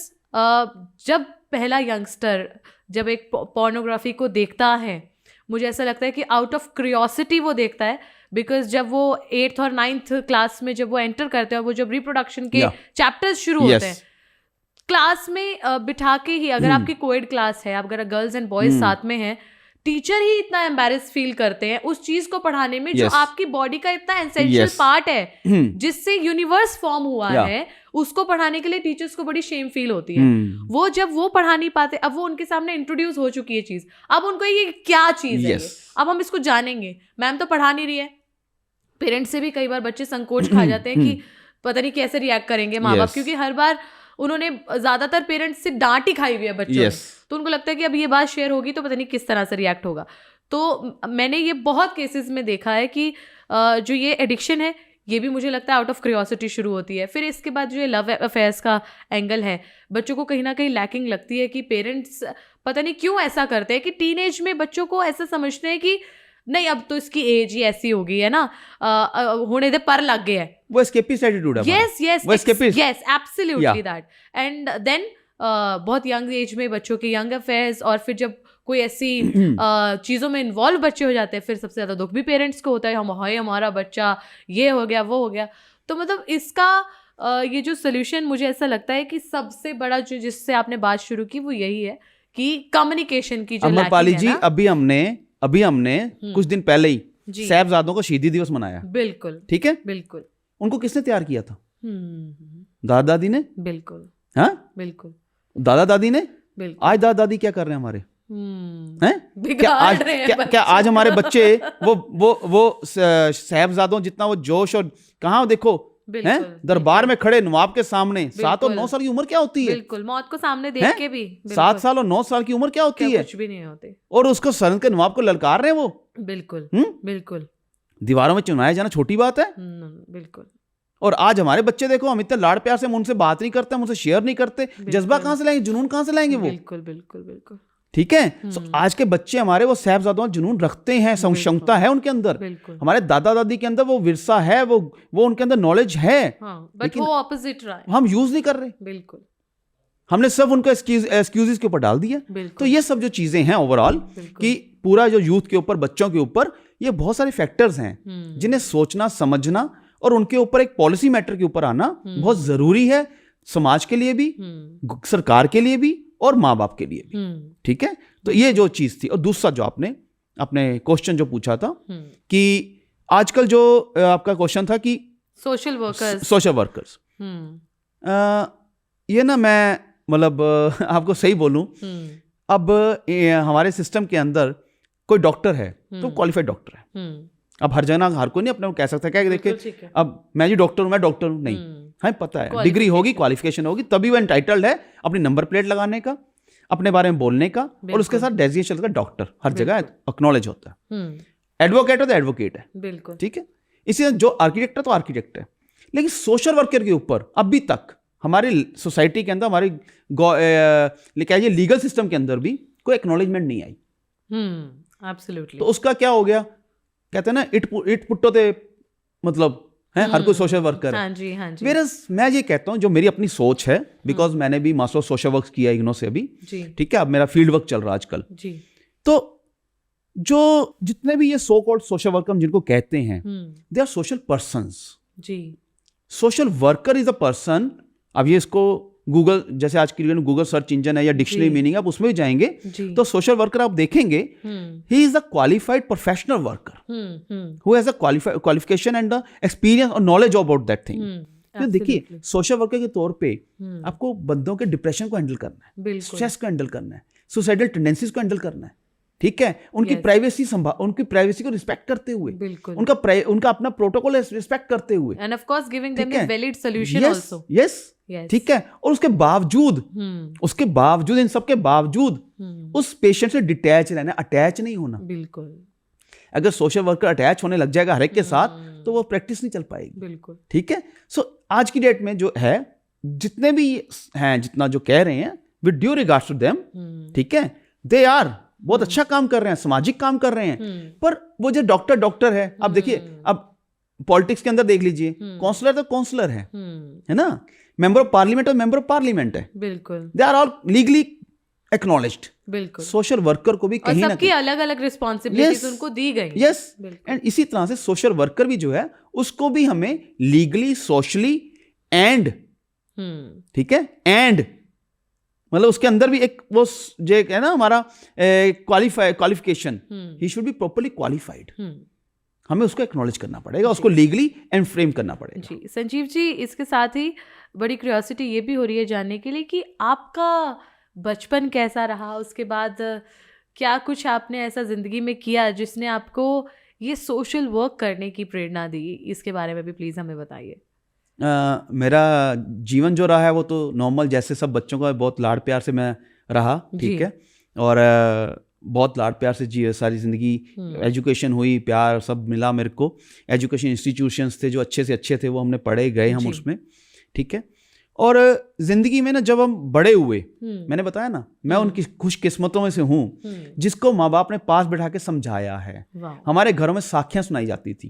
[SPEAKER 2] जब पहला यंगस्टर जब एक पोर्नोग्राफी को देखता है, मुझे ऐसा लगता है कि आउट ऑफ क्यूरियोसिटी वो देखता है, बिकॉज जब वो 8th और 9th क्लास में जब वो एंटर करते हैं, वो जब रिप्रोडक्शन के चैप्टर्स शुरू होते हैं, क्लास में बिठा के ही, अगर आपकी कोएड क्लास है, अगर गर्ल्स एंड बॉयज साथ में हैं, टीचर ही इतना एम्बैरेस फील करते हैं उस चीज को पढ़ाने में, जो आपकी बॉडी का इतना एसेंशियल पार्ट है, जिससे यूनिवर्स फॉर्म हुआ है, उसको पढ़ाने के लिए टीचर्स को बड़ी शेम फील होती है। वो जब वो पढ़ा नहीं पाते, अब वो उनके सामने इंट्रोड्यूस हो चुकी है चीज, अब उनको ये क्या चीज है, अब हम इसको जानेंगे, मैम तो पढ़ा नहीं रही है। पेरेंट्स से भी कई बार बच्चे संकोच खा जाते हैं कि पता नहीं कैसे रिएक्ट करेंगे माँ बाप, क्योंकि हर बार उन्होंने ज्यादातर पेरेंट्स से डांट ही खाई हुई है बच्चों ने, तो उनको लगता है कि अब ये बात शेयर होगी तो पता नहीं किस तरह से रिएक्ट होगा। तो मैंने ये बहुत केसेस में देखा है कि जो ये एडिक्शन है, ये भी मुझे लगता है आउट ऑफ क्यूरियोसिटी शुरू होती है। फिर इसके बाद जो ये लव अफेयर्स का एंगल है, बच्चों को कहीं ना कहीं लैकिंग लगती है कि पेरेंट्स पता नहीं क्यों ऐसा करते हैं कि टीनेज में बच्चों को ऐसा समझते हैं कि नहीं अब तो इसकी एज ही ऐसी हो गई है ना, होने दे पर लग गया है, वो एस्केपिस्ट एटीट्यूड है। Yes absolutely that. And then बहुत यंग एज में बच्चों के यंग अफेयर्स, और फिर जब कोई ऐसी चीज़ों में इन्वॉल्व बच्चे हो जाते हैं, फिर सबसे ज़्यादा दुख भी पेरेंट्स को होता है, हमारा बच्चा ये हो गया वो हो गया। तो मतलब इसका ये जो सोल्यूशन मुझे ऐसा लगता है कि सबसे बड़ा जो जिससे आपने बात शुरू की वो यही है कि कम्युनिकेशन की जो
[SPEAKER 1] अमरपाली जी, अभी हमने अभी हमने कुछ दिन पहले ही साहिबजादों का शहीदी दिवस मनाया।
[SPEAKER 2] बिल्कुल,
[SPEAKER 1] ठीक है,
[SPEAKER 2] बिल्कुल।
[SPEAKER 1] उनको किसने तैयार किया था? दादा दादी ने।
[SPEAKER 2] बिल्कुल,
[SPEAKER 1] हाँ,
[SPEAKER 2] बिल्कुल,
[SPEAKER 1] दादा दादी ने।
[SPEAKER 2] बिल्कुल।
[SPEAKER 1] आज दादा दादी क्या कर रहे हैं हमारे? हैं? क्या आज हमारे बच्चे वो साहिबजादों जितना वो जोश, और कहाँ देखो हैं दरबार में खड़े नवाब के सामने। 7 और 9 साल की उम्र क्या होती है?
[SPEAKER 2] बिल्कुल, मौत को सामने देख के भी
[SPEAKER 1] 7 साल और 9 साल की उम्र क्या होती है?
[SPEAKER 2] कुछ भी नहीं होते।
[SPEAKER 1] और उसको सरहद के नवाब को ललकार रहे हैं वो।
[SPEAKER 2] बिल्कुल, बिल्कुल।
[SPEAKER 1] दीवारों में चुनाया जाना छोटी बात है?
[SPEAKER 2] बिल्कुल।
[SPEAKER 1] और आज हमारे बच्चे देखो, हम इतने लाड़ प्यार से उनसे बात नहीं करते, हम उनसे शेयर नहीं करते। जज्बा कहाँ से लाएंगे, जुनून कहाँ से लाएंगे वो?
[SPEAKER 2] बिल्कुल, बिल्कुल, बिल्कुल।
[SPEAKER 1] ठीक है। तो आज के बच्चे हमारे वो साहिबजादों जुनून रखते हैं, संक्षमता है उनके अंदर। हमारे दादा दादी के अंदर वो विरसा है, वो उनके अंदर नॉलेज है।
[SPEAKER 2] बट वो ऑपोजिट रहा है,
[SPEAKER 1] हम यूज नहीं कर रहे।
[SPEAKER 2] बिल्कुल,
[SPEAKER 1] हमने सब उनको एक्सक्यूजेस के ऊपर डाल दिया। तो ये सब जो चीजें हैं ओवरऑल, कि पूरा जो यूथ के ऊपर, बच्चों के ऊपर, ये बहुत सारे फैक्टर्स हैं जिन्हें सोचना, समझना और उनके ऊपर एक पॉलिसी मैटर के ऊपर आना बहुत जरूरी है, समाज के लिए भी, सरकार के लिए भी और माँ बाप के लिए भी। ठीक है। तो ये जो चीज थी। और दूसरा जो आपने अपने क्वेश्चन जो पूछा था कि आजकल जो आपका क्वेश्चन था कि सोशल वर्कर्स, ये ना मैं मतलब आपको सही बोलूं, अब हमारे सिस्टम के अंदर कोई डॉक्टर है तो क्वालिफाइड डॉक्टर है। अब हर जगह हर कोई नहीं अपने को कह सकता क्या कि देखिए अब मैं जी डॉक्टर हूं, मैं डॉक्टर हूं, नहीं, हमें पता है डिग्री होगी, क्वालिफिकेशन होगी, तभी वो एंटाइटल्ड है अपनी नंबर प्लेट लगाने का, अपने बारे में बोलने का, और उसके साथ डेजिग्नेशन का डॉक्टर हर जगह एक्नॉलेज होता है। एडवोकेट है तो एडवोकेट है, बिल्कुल ठीक है। इसी तरह जो आर्किटेक्ट है तो आर्किटेक्ट है। लेकिन सोशल वर्कर के ऊपर अभी तक हमारी सोसाइटी के अंदर, हमारी कहिए लीगल सिस्टम के अंदर भी कोई एक्नॉलेजमेंट नहीं आई।
[SPEAKER 2] एब्सोल्युटली।
[SPEAKER 1] तो उसका क्या हो गया, कहते हैं ना इट पुट्टो ते, मतलब है हर कोई सोशल वर्कर है।
[SPEAKER 2] हाँ जी, हाँ जी।
[SPEAKER 1] मैं ये कहता हूँ, जो मेरी अपनी सोच है, बिकॉज मैंने भी मास्टर ऑफ सोशल वर्क किया इग्नो से अभी, ठीक है, अब मेरा फील्ड वर्क चल रहा है आजकल जी। तो जो जितने भी ये सो कॉल्ड सोशल वर्कर हम जिनको कहते हैं, दे आर सोशल पर्सन्स जी। Social worker is a person. अब ये इसको गूगल, जैसे आज की गूगल सर्च इंजन है या डिक्शनरी मीनिंग, आप उसमें भी जाएंगे तो सोशल वर्कर आप देखेंगे, he is a qualified professional worker who has a qualification and the experience और नॉलेज अबाउट दैट थिंग। तो देखिए, सोशल वर्कर के तौर पे आपको बंदों के डिप्रेशन को हैंडल करना है, स्ट्रेस को हैंडल करना है, सुसाइडल टेंडेंसीज को हैंडल करना है, ठीक है, उनकी प्राइवेसी उनकी प्राइवेसी को रिस्पेक्ट करते हुए, उनका अपना प्रोटोकॉल रिस्पेक्ट करते हुए,
[SPEAKER 2] end of course giving them the valid solution also.
[SPEAKER 1] Yes, ठीक है। और उसके बावजूद इन सब के बावजूद उस पेशेंट से डिटैच रहना, अटैच नहीं होना। बिल्कुल। अगर सोशल वर्कर अटैच होने लग जाएगा हर एक के साथ, तो वो प्रैक्टिस नहीं चल पाएगी। बिल्कुल, ठीक है। सो आज की डेट में जो है, जितने भी हैं, जितना जो कह रहे हैं, with due regards to them, ठीक है, दे आर बहुत अच्छा काम कर रहे हैं, सामाजिक काम कर रहे हैं। पर वो जो डॉक्टर है, अब देखिए, अब पॉलिटिक्स के अंदर देख लीजिए, काउंसलर तो काउंसलर है ना, मेंबर ऑफ पार्लियामेंट और मेंबर ऑफ पार्लियामेंट है। बिल्कुल, they are all legally acknowledged. बिल्कुल। सोशल वर्कर को भी कहीं ना कहीं अलग अलग रिस्पॉन्सिबिलिटीज उनको दी गई। यस, एंड इसी तरह से सोशल वर्कर भी जो है, उसको भी हमें लीगली, सोशली एंड, ठीक है, एंड मतलब उसके अंदर भी एक वो जो है ना हमारा qualification, he should be properly qualified. हमें उसको एक्नॉलेज करना पड़ेगा, उसको लीगली एंड फ्रेम करना पड़ेगा।
[SPEAKER 2] जी संजीव जी, इसके साथ ही बड़ी क्यूरियोसिटी ये भी हो रही है जानने के लिए कि आपका बचपन कैसा रहा, उसके बाद क्या कुछ आपने ऐसा जिंदगी में किया जिसने आपको ये सोशल वर्क करने की प्रेरणा दी, इसके बारे में भी प्लीज़ हमें बताइए।
[SPEAKER 1] मेरा जीवन जो रहा है वो तो नॉर्मल, जैसे सब बच्चों का, बहुत लाड़ प्यार से मैं रहा, ठीक है, और बहुत लाड़ प्यार से सारी ज़िंदगी, एजुकेशन हुई, प्यार सब मिला मेरे को। एजुकेशन इंस्टीट्यूशंस थे जो अच्छे से अच्छे थे, वो हमने पढ़े गए हम उसमें, ठीक है। और ज़िंदगी में ना जब हम बड़े हुए, मैंने बताया ना, मैं उनकी खुशकिस्मतों में से हूँ जिसको माँ बाप ने पास बैठा के समझाया है। हमारे घरों में साखियाँ सुनाई जाती थी,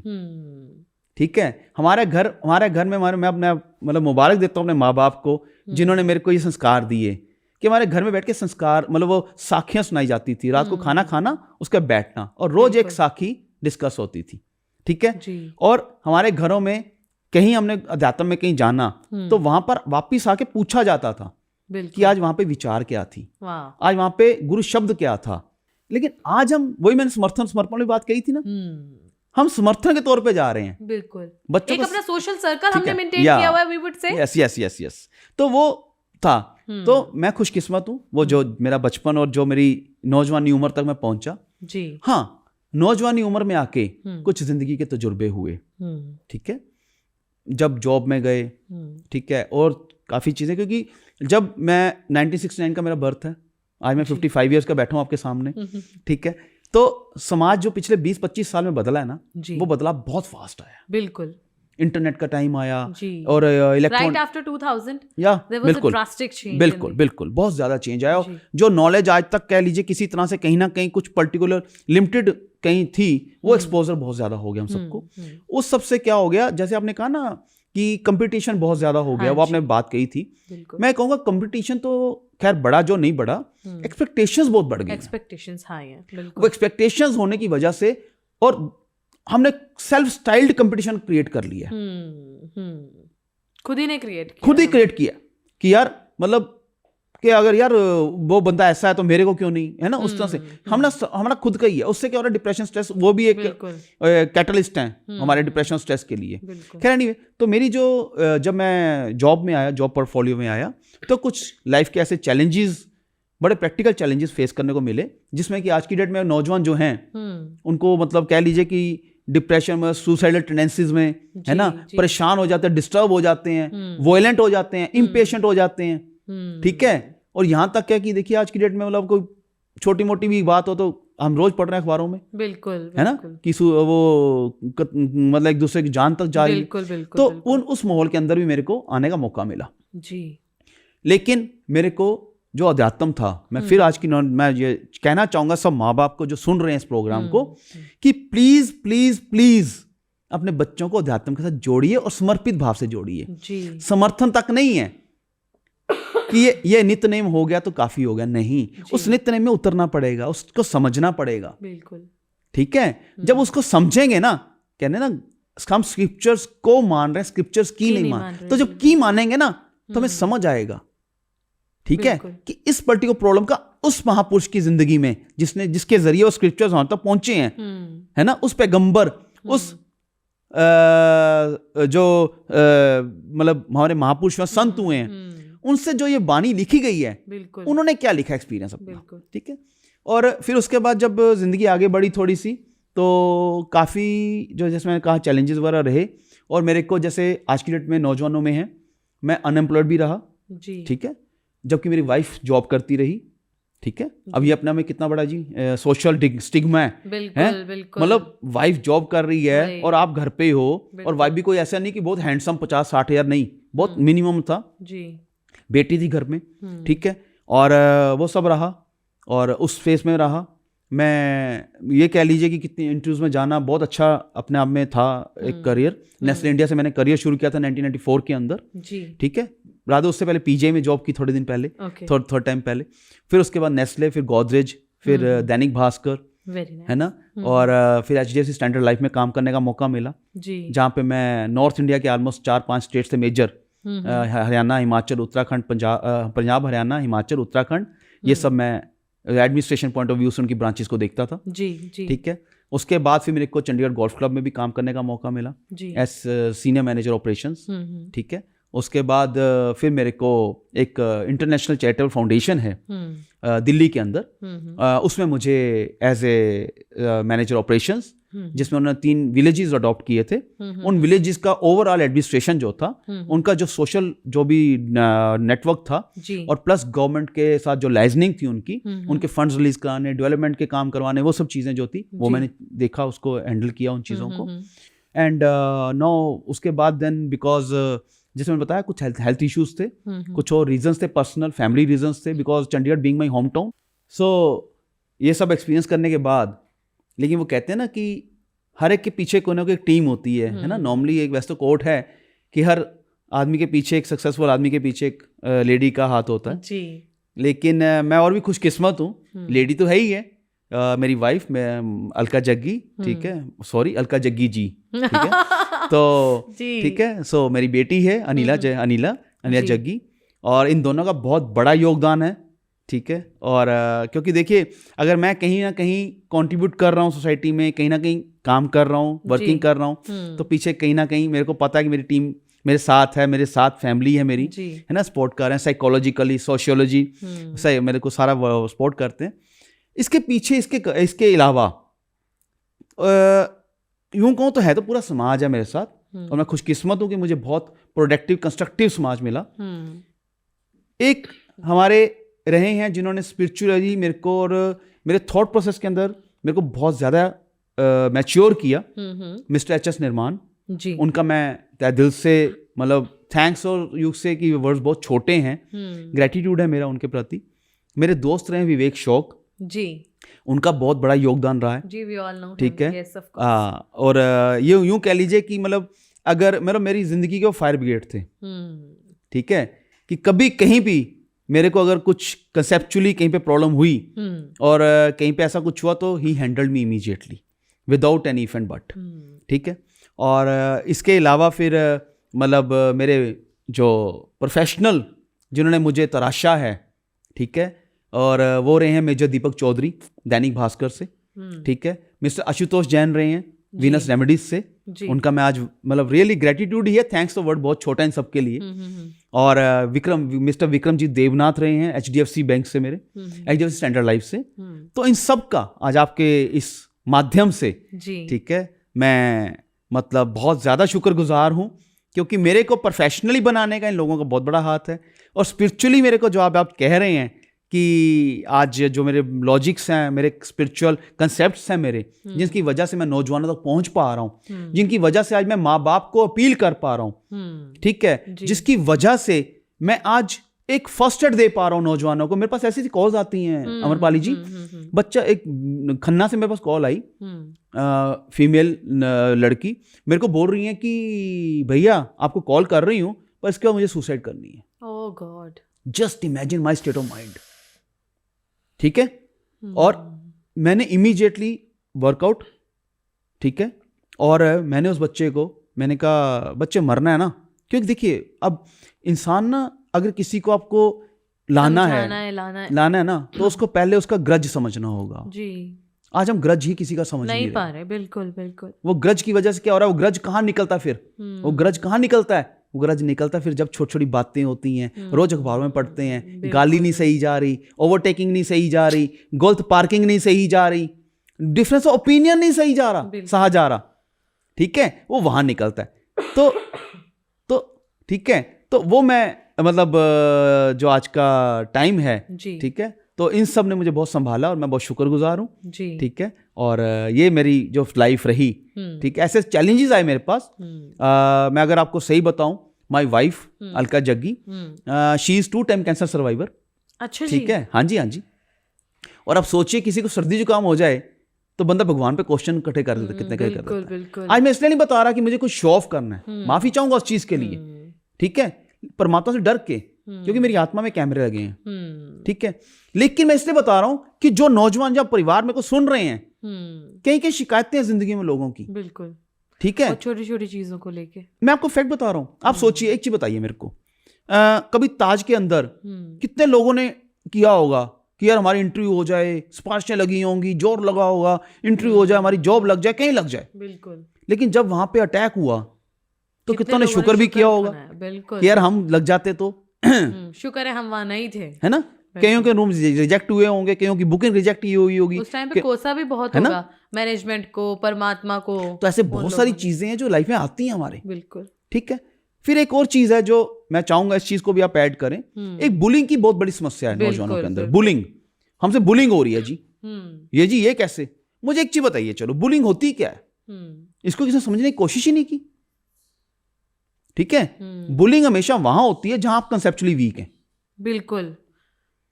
[SPEAKER 1] ठीक है। हमारे घर में मैं अपने मतलब मुबारक देता हूँ अपने माँ बाप को, जिन्होंने मेरे को ये संस्कार दिए कि हमारे घर में बैठ के संस्कार, मतलब वो साखियाँ सुनाई जाती थी, रात को खाना खाना, उसका बैठना, और रोज एक साखी डिस्कस होती थी, ठीक है। और हमारे घरों में कहीं हमने अध्यात्म में कहीं जाना तो वहां पर वापिस आके पूछा जाता था कि आज वहां पे विचार क्या थी, आज वहां पे गुरु शब्द क्या था, लेकिन आज हम वही, मैंने समर्पण की बात कही थी ना, हम समर्थन के तौर पे जा रहे हैं।
[SPEAKER 2] बिल्कुल,
[SPEAKER 1] बच्चों
[SPEAKER 2] एक
[SPEAKER 1] को
[SPEAKER 2] अपना सोशल सर्कल हमने
[SPEAKER 1] है,
[SPEAKER 2] मेंटेन किया हुआ है, वी वुड से।
[SPEAKER 1] यस, तो वो था। तो मैं खुशकिस्मत हूँ, वो जो मेरा बचपन और जो मेरी नौजवानी उम्र तक मैं पहुंचा
[SPEAKER 2] जी।
[SPEAKER 1] हाँ, नौजवानी उम्र में आके कुछ जिंदगी के तजुर्बे हुए, ठीक है, जब जॉब में गए, ठीक है, और काफ़ी चीज़ें, क्योंकि जब मैं 1969 का मेरा बर्थ है, आज मैं 55 ईयर्स का बैठा हूँ आपके सामने, ठीक है, तो समाज जो पिछले 20-25 साल में बदला है ना, वो बदलाव बहुत फास्ट आया।
[SPEAKER 2] बिल्कुल,
[SPEAKER 1] इंटरनेट का टाइम आया
[SPEAKER 2] जी।
[SPEAKER 1] और इलेक्ट्रॉन
[SPEAKER 2] राइट आफ्टर 2000
[SPEAKER 1] या
[SPEAKER 2] बिल्कुल
[SPEAKER 1] बिल्कुल बहुत ज़्यादा चेंज आया। जो नॉलेज आज तक कह लीजिए किसी तरह से कहीं ना कहीं कुछ पर्टिकुलर लिमिटेड कहीं थी, वो एक्सपोजर बहुत ज़्यादा हो गया हम सबको। उस सबसे क्या हो गया, जैसे आपने कहा ना कि कंपटीशन बहुत ज़्यादा हो गया, वो आपने बात कही थी। मैं कहूँगा कंपटीशन तो खैर बढ़ा, जो नहीं बढ़ा, एक्सपेक्टेशंस बहुत बढ़ गई।
[SPEAKER 2] एक्सपेक्टेशंस हाई हैं, बिल्कुल।
[SPEAKER 1] वो एक्सपेक्टेशंस होने की वजह से, और हमने सेल्फ स्टाइल्ड कंपटीशन क्रिएट कर लिया,
[SPEAKER 2] खुद ही क्रिएट किया
[SPEAKER 1] कि यार मतलब कि अगर यार वो बंदा ऐसा है तो मेरे को क्यों नहीं, है ना, उस तरह से हमारा खुद का ही है। उससे क्या हो रहा है, डिप्रेशन स्ट्रेस, वो भी एक कैटलिस्ट है हमारे डिप्रेशन स्ट्रेस के लिए। खैर एनीवे, तो मेरी जो जब मैं जॉब में आया, जॉब पोर्टफोलियो में आया, तो कुछ लाइफ के ऐसे चैलेंजेस, बड़े प्रैक्टिकल चैलेंजेस फेस करने को मिले, जिसमें कि आज की डेट में नौजवान जो हैं उनको मतलब कह लीजिए कि डिप्रेशन में, सुसाइडल टेंडेंसीज में, है ना, परेशान हो जाते हैं, डिस्टर्ब हो जाते हैं, वॉयलेंट हो जाते हैं, इम्पेशेंट हो जाते हैं, ठीक है। और यहाँ तक क्या कि देखिए आज की डेट में मतलब कोई छोटी मोटी भी बात हो तो हम रोज पढ़ रहे हैं अखबारों में,
[SPEAKER 2] बिल्कुल,
[SPEAKER 1] है ना, कि वो मतलब एक दूसरे की जान तक जा रही है। तो उस माहौल के अंदर भी मेरे को आने का मौका मिला
[SPEAKER 2] जी। लेकिन
[SPEAKER 1] मेरे को जो अध्यात्म था, मैं फिर आज की मैं ये कहना चाहूंगा सब माँ बाप को जो सुन रहे हैं इस प्रोग्राम को, कि प्लीज प्लीज प्लीज अपने बच्चों को अध्यात्म के साथ जोड़िए और समर्पित भाव से जोड़िए। समर्थन तक नहीं है कि ये नित्य नेम हो गया तो काफी हो गया, नहीं, उस नित्य नेम में उतरना पड़ेगा, उसको समझना पड़ेगा, बिल्कुल, ठीक है। जब उसको समझेंगे ना, कहने ना हम स्क्रिप्चर्स को मान रहे हैं, स्क्रिप्चर्स की नहीं मान, तो जब की मानेंगे ना तो हमें समझ आएगा, ठीक है, कि इस पर्टिकुलर प्रॉब्लम का उस महापुरुष की जिंदगी में, जिसके जरिए वो स्क्रिप्चर्स वहां तक पहुंचे हैं, है ना, उस पैगंबर, उस जो मतलब हमारे महापुरुष संत हुए हैं, उनसे जो ये बानी लिखी गई है, उन्होंने क्या लिखा एक्सपीरियंस अपना, ठीक है। और फिर उसके बाद जब जिंदगी आगे बढ़ी थोड़ी सी, तो काफ़ी जो जैसे मैंने कहा चैलेंजेस वगैरह रहे, और मेरे को जैसे आज की डेट में नौजवानों में है, मैं अनएम्प्लॉयड भी रहा जी, ठीक है, जबकि मेरी वाइफ जॉब करती रही, ठीक है। अब ये अपना में कितना बड़ा जी सोशल स्टिग्मा है, बिल्कुल, मतलब वाइफ जॉब कर रही है और आप घर पे हो, और वाइफ भी कोई ऐसा नहीं कि बहुत हैंडसम 50-60 हज़ार, नहीं, बहुत मिनिमम था जी, बेटी थी घर में, ठीक है। और वो सब रहा, और उस फेस में रहा। मैं ये कह लीजिए कि कितनी इंटरव्यूज में जाना बहुत अच्छा अपने आप में था, एक करियर। नेस्ले इंडिया से मैंने करियर शुरू किया था 1994 के अंदर जी, ठीक है। राधा उससे पहले पीजे में जॉब की थोड़े दिन पहले, थर्ड टाइम पहले, फिर उसके बाद नेस्ले, फिर गोदरेज, फिर दैनिक भास्कर, है ना, और फिर HDFC स्टैंडर्ड लाइफ में काम करने का मौका मिला जी, जहाँ पे मैं नॉर्थ इंडिया के ऑलमोस्ट 4-5 स्टेट से मेजर, हरियाणा, हिमाचल, उत्तराखंड, पंजाब, हरियाणा, हिमाचल, उत्तराखंड, ये सब मैं एडमिनिस्ट्रेशन पॉइंट ऑफ व्यू से उनकी ब्रांचेस को देखता था जी, ठीक है। उसके बाद फिर मेरे को चंडीगढ़ गोल्फ क्लब में भी काम करने का मौका मिला एज सीनियर मैनेजर ऑपरेशंस, ठीक है। उसके बाद फिर मेरे को एक इंटरनेशनल चैरिटेबल फाउंडेशन है दिल्ली के अंदर, उसमें मुझे एज ए मैनेजर ऑपरेशंस, जिसमें उन्होंने 3 विलेजेस अडॉप्ट किए थे, उन विलेजेस का ओवरऑल एडमिनिस्ट्रेशन जो था, उनका जो सोशल जो भी नेटवर्क था, और प्लस गवर्नमेंट के साथ जो लाइजनिंग थी उनकी, उनके फंड्स रिलीज कराने, डेवलपमेंट के काम करवाने, वो सब चीज़ें जो थी वो मैंने देखा, उसको हैंडल किया उन चीज़ों को। एंड नो उसके बाद देन बिकॉज जैसे मैंने बताया कुछ हेल्थ इश्यूज थे, कुछ और रीजंस थे, पर्सनल फैमिली रीजंस थे, because Chandigarh being my home town. So ये सब एक्सपीरियंस करने के बाद, लेकिन वो कहते हैं ना कि हर एक के पीछे कोई ना कोई एक टीम होती है ना। नॉर्मली एक वैसे तो कोट है कि हर आदमी के पीछे, एक सक्सेसफुल आदमी के पीछे एक लेडी का हाथ होता है जी। लेकिन मैं और भी खुशकिस्मत हूँ, लेडी तो है ही है, मेरी वाइफ, मैं अलका जग्गी, ठीक है, सॉरी अलका जग्गी जी, ठीक है, तो ठीक है। सो मेरी बेटी है अनिला जग्गी, और इन दोनों का बहुत बड़ा योगदान है ठीक है। और क्योंकि देखिए अगर मैं कहीं ना कहीं कंट्रीब्यूट कर रहा हूँ सोसाइटी में, कहीं ना कहीं काम कर रहा हूँ, वर्किंग कर रहा हूँ, तो पीछे कहीं ना कहीं मेरे को पता है कि मेरी टीम मेरे साथ है, मेरे साथ फैमिली है मेरी, है ना, सपोर्ट कर रहे हैं साइकोलॉजिकली, सोशियोलॉजी सही मेरे को सारा सपोर्ट करते हैं। इसके पीछे इसके अलावा यूं कहूँ तो है तो पूरा समाज है मेरे साथ, और मैं खुशकिस्मत हूँ कि मुझे बहुत प्रोडक्टिव कंस्ट्रक्टिव समाज मिला। एक हमारे रहे हैं जिन्होंने स्पिरिचुअली मेरे को और मेरे थॉट प्रोसेस के अंदर मेरे को बहुत ज़्यादा मैच्योर किया, मिस्टर एच.एस. निर्माण जी। उनका मैं तहे दिल से मतलब थैंक्स और युग से कि वर्ड्स बहुत छोटे हैं, ग्रेटिट्यूड है मेरा उनके प्रति। मेरे दोस्त रहे विवेक शौक जी, उनका बहुत बड़ा योगदान रहा है जी, वी ऑल नो, ठीक है। और ये यूं कह लीजिए कि मतलब अगर मेरी जिंदगी के वो फायर ब्रिगेड थे, ठीक है, कि कभी कहीं भी मेरे को अगर कुछ कंसेप्चुअली कहीं पे प्रॉब्लम हुई और कहीं पे ऐसा कुछ हुआ तो ही handled me immediately without any if and but, ठीक है। और इसके अलावा फिर मतलब मेरे जो प्रोफेशनल जिन्होंने मुझे तराशा है, ठीक है, और वो रहे हैं मेजर दीपक चौधरी दैनिक भास्कर से, ठीक है। मिस्टर आशुतोष जैन रहे हैं वीनस रेमेडीज से, उनका मैं आज मतलब रियली ग्रेटिट्यूड ही है, थैंक्स तो वर्ड बहुत छोटा है इन सबके लिए। और मिस्टर विक्रमजीत देवनाथ रहे हैं HDFC बैंक से, मेरे HDFC स्टैंडर्ड लाइफ से। तो इन सब का आज आपके इस माध्यम से, ठीक है, मैं मतलब बहुत ज़्यादा शुक्रगुजार हूँ, क्योंकि मेरे को प्रोफेशनली बनाने का इन लोगों का बहुत बड़ा हाथ है, और स्पिरिचुअली मेरे को जो आप कह रहे हैं कि आज जो मेरे लॉजिक्स हैं, मेरे स्पिरिचुअल कंसेप्ट्स हैं मेरे, जिनकी वजह से मैं नौजवानों तक पहुंच पा रहा हूँ, जिनकी वजह से आज मैं माँ बाप को अपील कर पा रहा हूँ, ठीक है, जिसकी वजह से मैं आज एक फर्स्ट एड दे पा रहा हूँ नौजवानों को। मेरे पास ऐसी कॉल्स आती हैं अमरपाली जी, बच्चा एक खन्ना से मेरे पास कॉल आई, फीमेल लड़की मेरे को बोल रही है कि भैया आपको कॉल कर रही हूँ पर इसके बाद मुझे सुसाइड करनी है। Oh God, just imagine my state of mind, ठीक है। और मैंने इमीडिएटली वर्कआउट, ठीक है, और मैंने उस बच्चे को मैंने कहा बच्चे मरना है ना, क्योंकि देखिए अब इंसान ना अगर किसी को आपको लाना है ना, तो उसको पहले उसका ग्रज समझना होगा जी। आज हम ग्रज ही किसी का समझ नहीं पा रहे। बिल्कुल बिल्कुल। वो ग्रज की वजह से क्या हो रहा है, वो ग्रज कहाँ निकलता फिर, वो ग्रज कहाँ निकलता है, वो ग्रज निकलता फिर जब छोटी छोटी बातें होती हैं, रोज अखबारों में पढ़ते हैं, गाली नहीं सही जा रही, ओवरटेकिंग नहीं सही जा रही, गलत पार्किंग नहीं सही जा रही, डिफरेंस ऑफ ओपिनियन नहीं सही जा रहा, सहा जा रहा, ठीक है, वो वहां निकलता है। तो ठीक है, तो वो मैं मतलब जो आज का टाइम है, ठीक है, तो इन सब ने मुझे बहुत संभाला और मैं बहुत शुक्रगुजार हूँ, ठीक है। और ये मेरी जो लाइफ रही, ठीक है, ऐसे चैलेंजेस आए मेरे पास। मैं अगर आपको सही बताऊं, my wife Alka Jaggi, she is 2 time cancer survivor. अच्छा, ठीक है, हाँ जी, हाँ जी। और आप सोचिए किसी को सर्दी जुकाम हो जाए तो बंदा भगवान पे क्वेश्चन इकट्ठे कर देता, कितने कर देता है। आज मैं इसलिए नहीं बता रहा कि मुझे कुछ शो ऑफ करना है, माफी चाहूंगा उस चीज के लिए, ठीक है, परमात्मा से डर के, क्योंकि मेरी आत्मा में कैमरे लगे हैं, ठीक है। लेकिन मैं इसलिए बता रहा हूं कि जो नौजवान जब परिवार में को सुन रहे हैं, कई कई शिकायतें हैं जिंदगी में लोगों की, बिल्कुल, ठीक है, छोटी छोटी चीजों को लेके। मैं आपको फैक्ट बता रहा हूं, आप सोचिए, एक चीज बताइए मेरे को, कभी ताज के अंदर कितने लोगों ने किया होगा कि यार हमारी इंटरव्यू हो जाए, सिफारिशें लगी होंगी, जोर लगा होगा, इंटरव्यू हो जाए, हमारी जॉब लग जाए, कहीं लग जाए, बिल्कुल। लेकिन जब वहां पे अटैक हुआ तो कितनों ने शुक्र भी किया होगा, बिल्कुल, यार हम लग जाते तो
[SPEAKER 2] शुक्र है हम वहां नहीं थे,
[SPEAKER 1] है ना। कईयों के रूम रिजेक्ट हुए होंगे, कईयों की बुकिंग रिजेक्ट हुई होगी,
[SPEAKER 2] उस टाइम पे कोसा भी बहुत होगा मैनेजमेंट को, परमात्मा को।
[SPEAKER 1] तो ऐसे बहुत सारी चीजें हैं जो लाइफ में आती हैं हमारे,
[SPEAKER 2] बिल्कुल,
[SPEAKER 1] ठीक है। फिर एक और चीज है जो मैं चाहूंगा इस चीज को भी आप ऐड करें, एक बुलिंग की बहुत बड़ी समस्या है नौजवानों के अंदर। बुलिंग, हमसे बुलिंग हो रही है जी, ये कैसे, मुझे एक चीज बताइए, चलो बुलिंग होती क्या है, इसको किसी ने समझने की कोशिश ही नहीं की, ठीक है। बुलिंग हमेशा वहां होती है जहां आप कंसेप्चुअली वीक हैं, बिल्कुल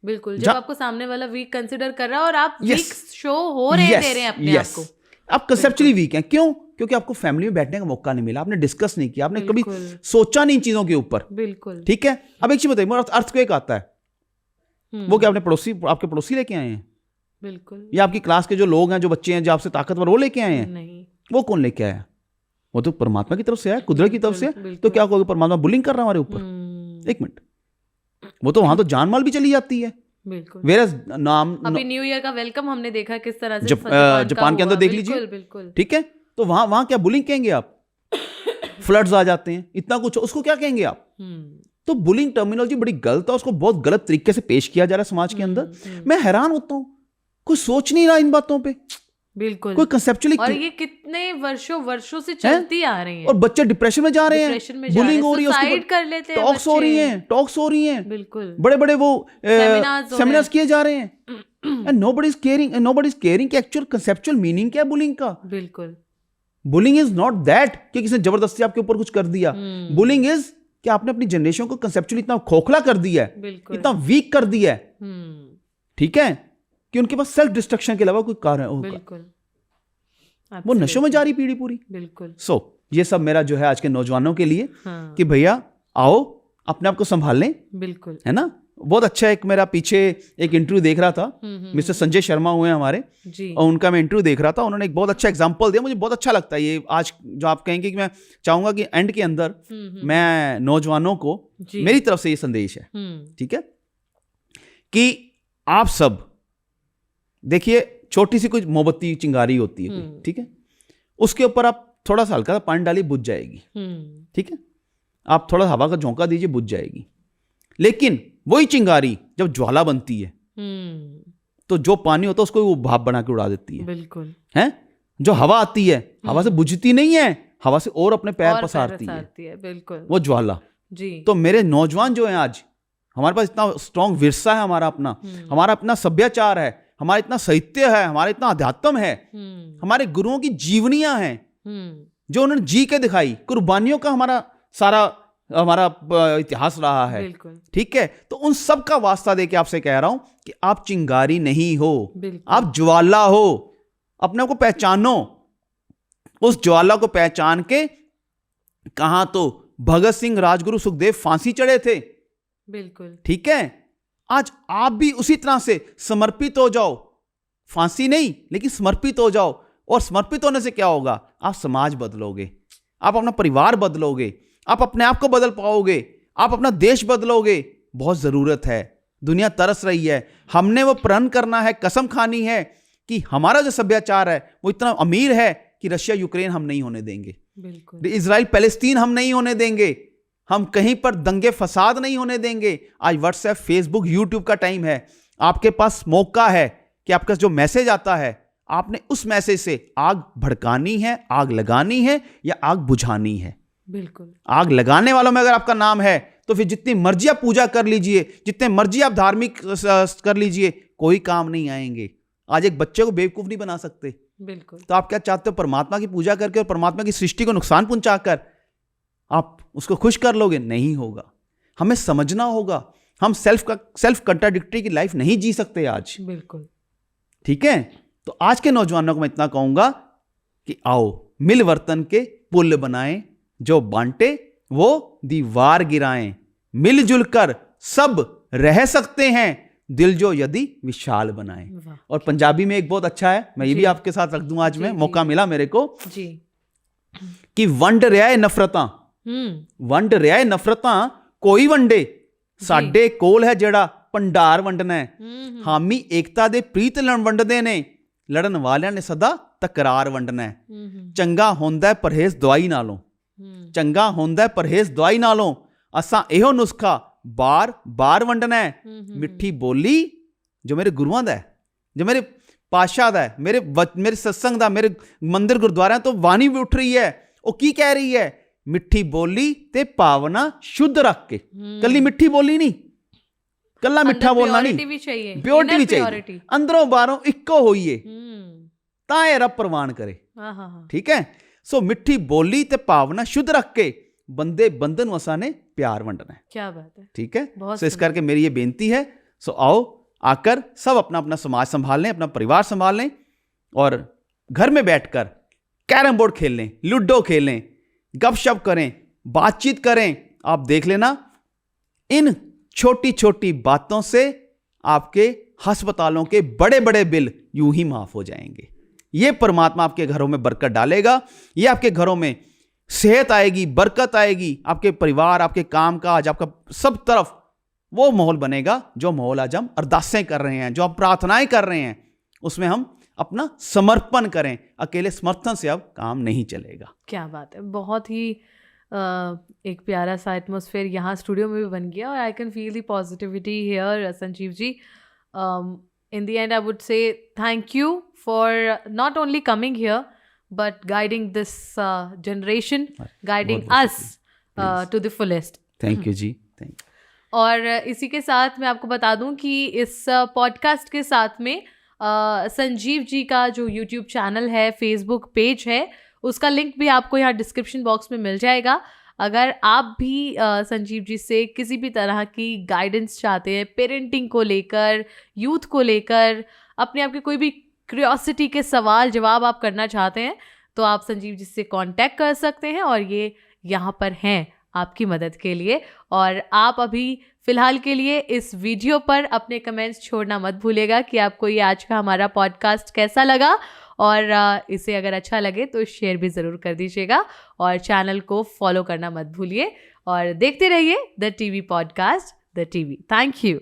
[SPEAKER 1] बिल्कुल, जब आपको सामने वाला वीक कंसीडर कर रहा है और आप वीक शो हो रहे हैं, दे रहे हैं अपने आप को, आप कंसेप्चुअली वीक हैं। क्यों? क्योंकि आपको फैमिली में बैठने का मौका नहीं मिला, आपने डिस्कस नहीं किया, आपने कभी सोचा नहीं इन चीजों के ऊपर, बिल्कुल, ठीक है। अब एक चीज बताइए, अर्थक्वेक आता है, वो क्या अपने पड़ोसी, आपके पड़ोसी लेके आए हैं, बिल्कुल, या आपकी क्लास के जो लोग हैं, जो बच्चे हैं, जो आपसे ताकतवर, वो लेके आए हैं? नहीं, वो कौन लेके आया? वो तो परमात्मा की तरफ से आया, कुदरत की तरफ से। तो क्या कहोगे, परमात्मा बुलिंग कर रहा है हमारे ऊपर? एक मिनट, वो तो वहां तो जान माल भी चली जाती है,
[SPEAKER 2] बिल्कुल।
[SPEAKER 1] वेयर नाम
[SPEAKER 2] अभी न्यू ईयर का वेलकम हमने देखा किस तरह से
[SPEAKER 1] जापान के अंदर देख लीजिए,
[SPEAKER 2] बिल्कुल।
[SPEAKER 1] ठीक है, तो वहां क्या बुलिंग कहेंगे आप? फ्लड्स आ जाते हैं, इतना कुछ, उसको क्या कहेंगे आप? तो बुलिंग टर्मिनोलॉजी बड़ी गलत है, उसको बहुत गलत तरीके से पेश किया जा रहा है समाज के अंदर। मैं हैरान होता हूं, कोई सोच नहीं रहा इन बातों पे,
[SPEAKER 2] बिल्कुल,
[SPEAKER 1] कोई कंसेप्चुअली,
[SPEAKER 2] और ये कितने वर्षों से चलती आ रही है,
[SPEAKER 1] और बच्चे डिप्रेशन में जा रहे हैं, बुलिंग हो रही है,
[SPEAKER 2] सुसाइड कर लेते हैं,
[SPEAKER 1] टॉक्स हो रही हैं,
[SPEAKER 2] बिल्कुल,
[SPEAKER 1] बड़े बड़े वो सेमिनार्स किए जा रहे हैं, एंड नोबडी इज केयरिंग कि एक्चुअल कंसेप्चुअल मीनिंग क्या है बुलिंग का।
[SPEAKER 2] बिल्कुल,
[SPEAKER 1] बुलिंग इज नॉट दैट कि किसी ने जबरदस्ती आपके ऊपर कुछ कर दिया। बुलिंग इज कि आपने अपनी जनरेशन को कंसेप्चुअली इतना खोखला कर दिया है, इतना वीक कर दिया है, ठीक है, कि उनके पास सेल्फ डिस्ट्रक्शन के अलावा कोई कारण होगा, वो नशों में जा रही पीढ़ी पूरी।
[SPEAKER 2] बिल्कुल।
[SPEAKER 1] सो ये सब मेरा जो है आज के नौजवानों के लिए, कि भैया आओ अपने आप को संभाल लें,
[SPEAKER 2] बिल्कुल, है
[SPEAKER 1] ना। बहुत अच्छा, एक मेरा पीछे एक इंटरव्यू देख रहा था, मिस्टर संजय शर्मा हुए हमारे जी, और उनका मैं इंटरव्यू देख रहा था, उन्होंने एक बहुत अच्छा एग्जांपल दिया, मुझे बहुत अच्छा लगता है ये आज जो आप कहेंगे, कि मैं चाहूंगा कि एंड के अंदर मैं नौजवानों को मेरी तरफ से ये संदेश है, ठीक है, कि आप सब देखिए, छोटी सी कुछ मोमबत्ती चिंगारी होती है, ठीक है, उसके ऊपर आप थोड़ा सा हल्का पानी डालिए, बुझ जाएगी, ठीक है, आप थोड़ा हवा का झोंका दीजिए, बुझ जाएगी। लेकिन वही चिंगारी जब ज्वाला बनती है, तो जो पानी होता है उसको वो भाप बना के उड़ा देती है, बिल्कुल, है। जो हवा आती है, हवा से बुझती नहीं है, हवा से और अपने पैर पसारती है, बिल्कुल, वो ज्वाला जी। तो मेरे नौजवान जो हैं, आज हमारे पास इतना स्ट्रॉन्ग विरसा है हमारा अपना सभ्याचार है, हमारा इतना साहित्य है, हमारा इतना अध्यात्म है, हमारे गुरुओं की जीवनियां हैं जो उन्होंने जी के दिखाई, कुर्बानियों का हमारा इतिहास रहा है, ठीक है। तो उन सब का वास्ता देके आपसे कह रहा हूं कि आप चिंगारी नहीं हो, आप ज्वाला हो, अपने आप को पहचानो। उस ज्वाला को पहचान के, कहां तो भगत सिंह, राजगुरु, सुखदेव फांसी चढ़े थे, बिल्कुल, ठीक है। आज आप भी उसी तरह से समर्पित हो जाओ, फांसी नहीं लेकिन समर्पित हो जाओ, और समर्पित होने से क्या होगा? आप समाज बदलोगे, आप अपना परिवार बदलोगे, आप अपने आप को बदल पाओगे, आप अपना देश बदलोगे। बहुत जरूरत है, दुनिया तरस रही है, हमने वो प्रण करना है, कसम खानी है कि हमारा जो सभ्याचार है वो इतना अमीर है कि रशिया यूक्रेन हम नहीं होने देंगे, बिल्कुल, इजराइल पैलेस्तीन हम नहीं होने देंगे, हम कहीं पर दंगे फसाद नहीं होने देंगे। आज व्हाट्सएप, फेसबुक, यूट्यूब का टाइम है, आपके पास मौका है कि आपका जो मैसेज आता है, आपने उस मैसेज से आग भड़कानी है, आग लगानी है, या आग बुझानी है। बिल्कुल, आग लगाने वालों में अगर आपका नाम है तो फिर जितनी मर्जी आप पूजा कर लीजिए, जितने मर्जी आप धार्मिक कर लीजिए, कोई काम नहीं आएंगे। आज एक बच्चे को बेवकूफ नहीं बना सकते, बिल्कुल। तो आप क्या चाहते हो? परमात्मा की पूजा करके और परमात्मा की सृष्टि को नुकसान पहुंचाकर आप उसको खुश कर लोगे? नहीं होगा। हमें समझना होगा, हम सेल्फ कंट्राडिक्टरी की लाइफ नहीं जी सकते आज, बिल्कुल, ठीक है। तो आज के नौजवानों को मैं इतना कहूंगा कि आओ मिल वर्तन के पुल बनाएं, जो बांटे वो दीवार गिराएं, मिलजुल कर सब रह सकते हैं, दिल जो यदि विशाल बनाएं। और पंजाबी में एक बहुत अच्छा है, मैं ये भी आपके साथ रख दूं, आज में मौका मिला मेरे को जी, कि वंड रहा नफरतां, वंड रहा नफरतां कोई वंडे, साडे कोल है जेड़ा भंडार वंडना है, हामी एकता दे प्रीत लड़ वंडदे ने, लड़न वालियां ने सदा तकरार वंडना है। चंगा होंदा है परहेज दवाई नालों, चंगा होंदा है परहेज दवाई नालों, असां इहो नुस्खा बार बार वंडना है। मिठी बोली जो मेरे गुरुआं दा है, जो मेरे पातशाह दा है, मेरे सत्संग दा, मेरे मंदिर गुरुद्वारा तो वाणी भी उठ रही है, वो की कह रही है? मिठी बोली ते भावना शुद्ध रख के, कल्ली मिठी बोली नहीं, कल्ला मिठा बोलना नहीं, प्योरिटी भी चाहिए, अंदरों बाहरों इक्को होइए, ताए रब प्रवान करे, ठीक है। सो मिठी बोली ते भावना शुद्ध रख के बंदे बंधन वसा ने प्यार वंडना है। क्या बात है, ठीक है। सो इस करके मेरी ये बेनती है, सो आओ आकर सब अपना अपना समाज संभाल लें, अपना परिवार संभाल लें, और घर में बैठकर कैरम बोर्ड खेल लें, लूडो खेलें, गपशप करें, बातचीत करें। आप देख लेना, इन छोटी छोटी बातों से आपके अस्पतालों के बड़े बड़े बिल यूं ही माफ हो जाएंगे। ये परमात्मा आपके घरों में बरकत डालेगा, ये आपके घरों में सेहत आएगी, बरकत आएगी, आपके परिवार, आपके काम काज, आपका सब तरफ वो माहौल बनेगा जो माहौल आज हम अरदासें कर रहे हैं, जो हम प्रार्थनाएं कर रहे हैं, उसमें हम अपना समर्पण करें। अकेले समर्थन से अब काम नहीं चलेगा।
[SPEAKER 2] क्या बात है, बहुत ही एक प्यारा सा एटमॉस्फेयर यहाँ स्टूडियो में भी बन गया और I can feel the positivity here. Sanjeev ji, in the end I would say thank you for not only coming here but guiding this generation, guiding us to the fullest.
[SPEAKER 1] Thank you ji, thank you.
[SPEAKER 2] और इसी के साथ मैं आपको बता दूं कि इस पॉडकास्ट के साथ में संजीव जी का जो यूट्यूब चैनल है, फेसबुक पेज है, उसका लिंक भी आपको यहाँ डिस्क्रिप्शन बॉक्स में मिल जाएगा। अगर आप भी संजीव जी से किसी भी तरह की गाइडेंस चाहते हैं, पेरेंटिंग को लेकर, यूथ को लेकर, अपने आप के कोई भी क्यूरियोसिटी के सवाल जवाब आप करना चाहते हैं, तो आप संजीव जी से कांटेक्ट कर सकते हैं और ये यहाँ पर हैं आपकी मदद के लिए। और आप अभी फ़िलहाल के लिए इस वीडियो पर अपने कमेंट्स छोड़ना मत भूलिएगा कि आपको ये आज का हमारा पॉडकास्ट कैसा लगा, और इसे अगर अच्छा लगे तो शेयर भी ज़रूर कर दीजिएगा और चैनल को फॉलो करना मत भूलिए और देखते रहिए the TV podcast, the TV. Thank you.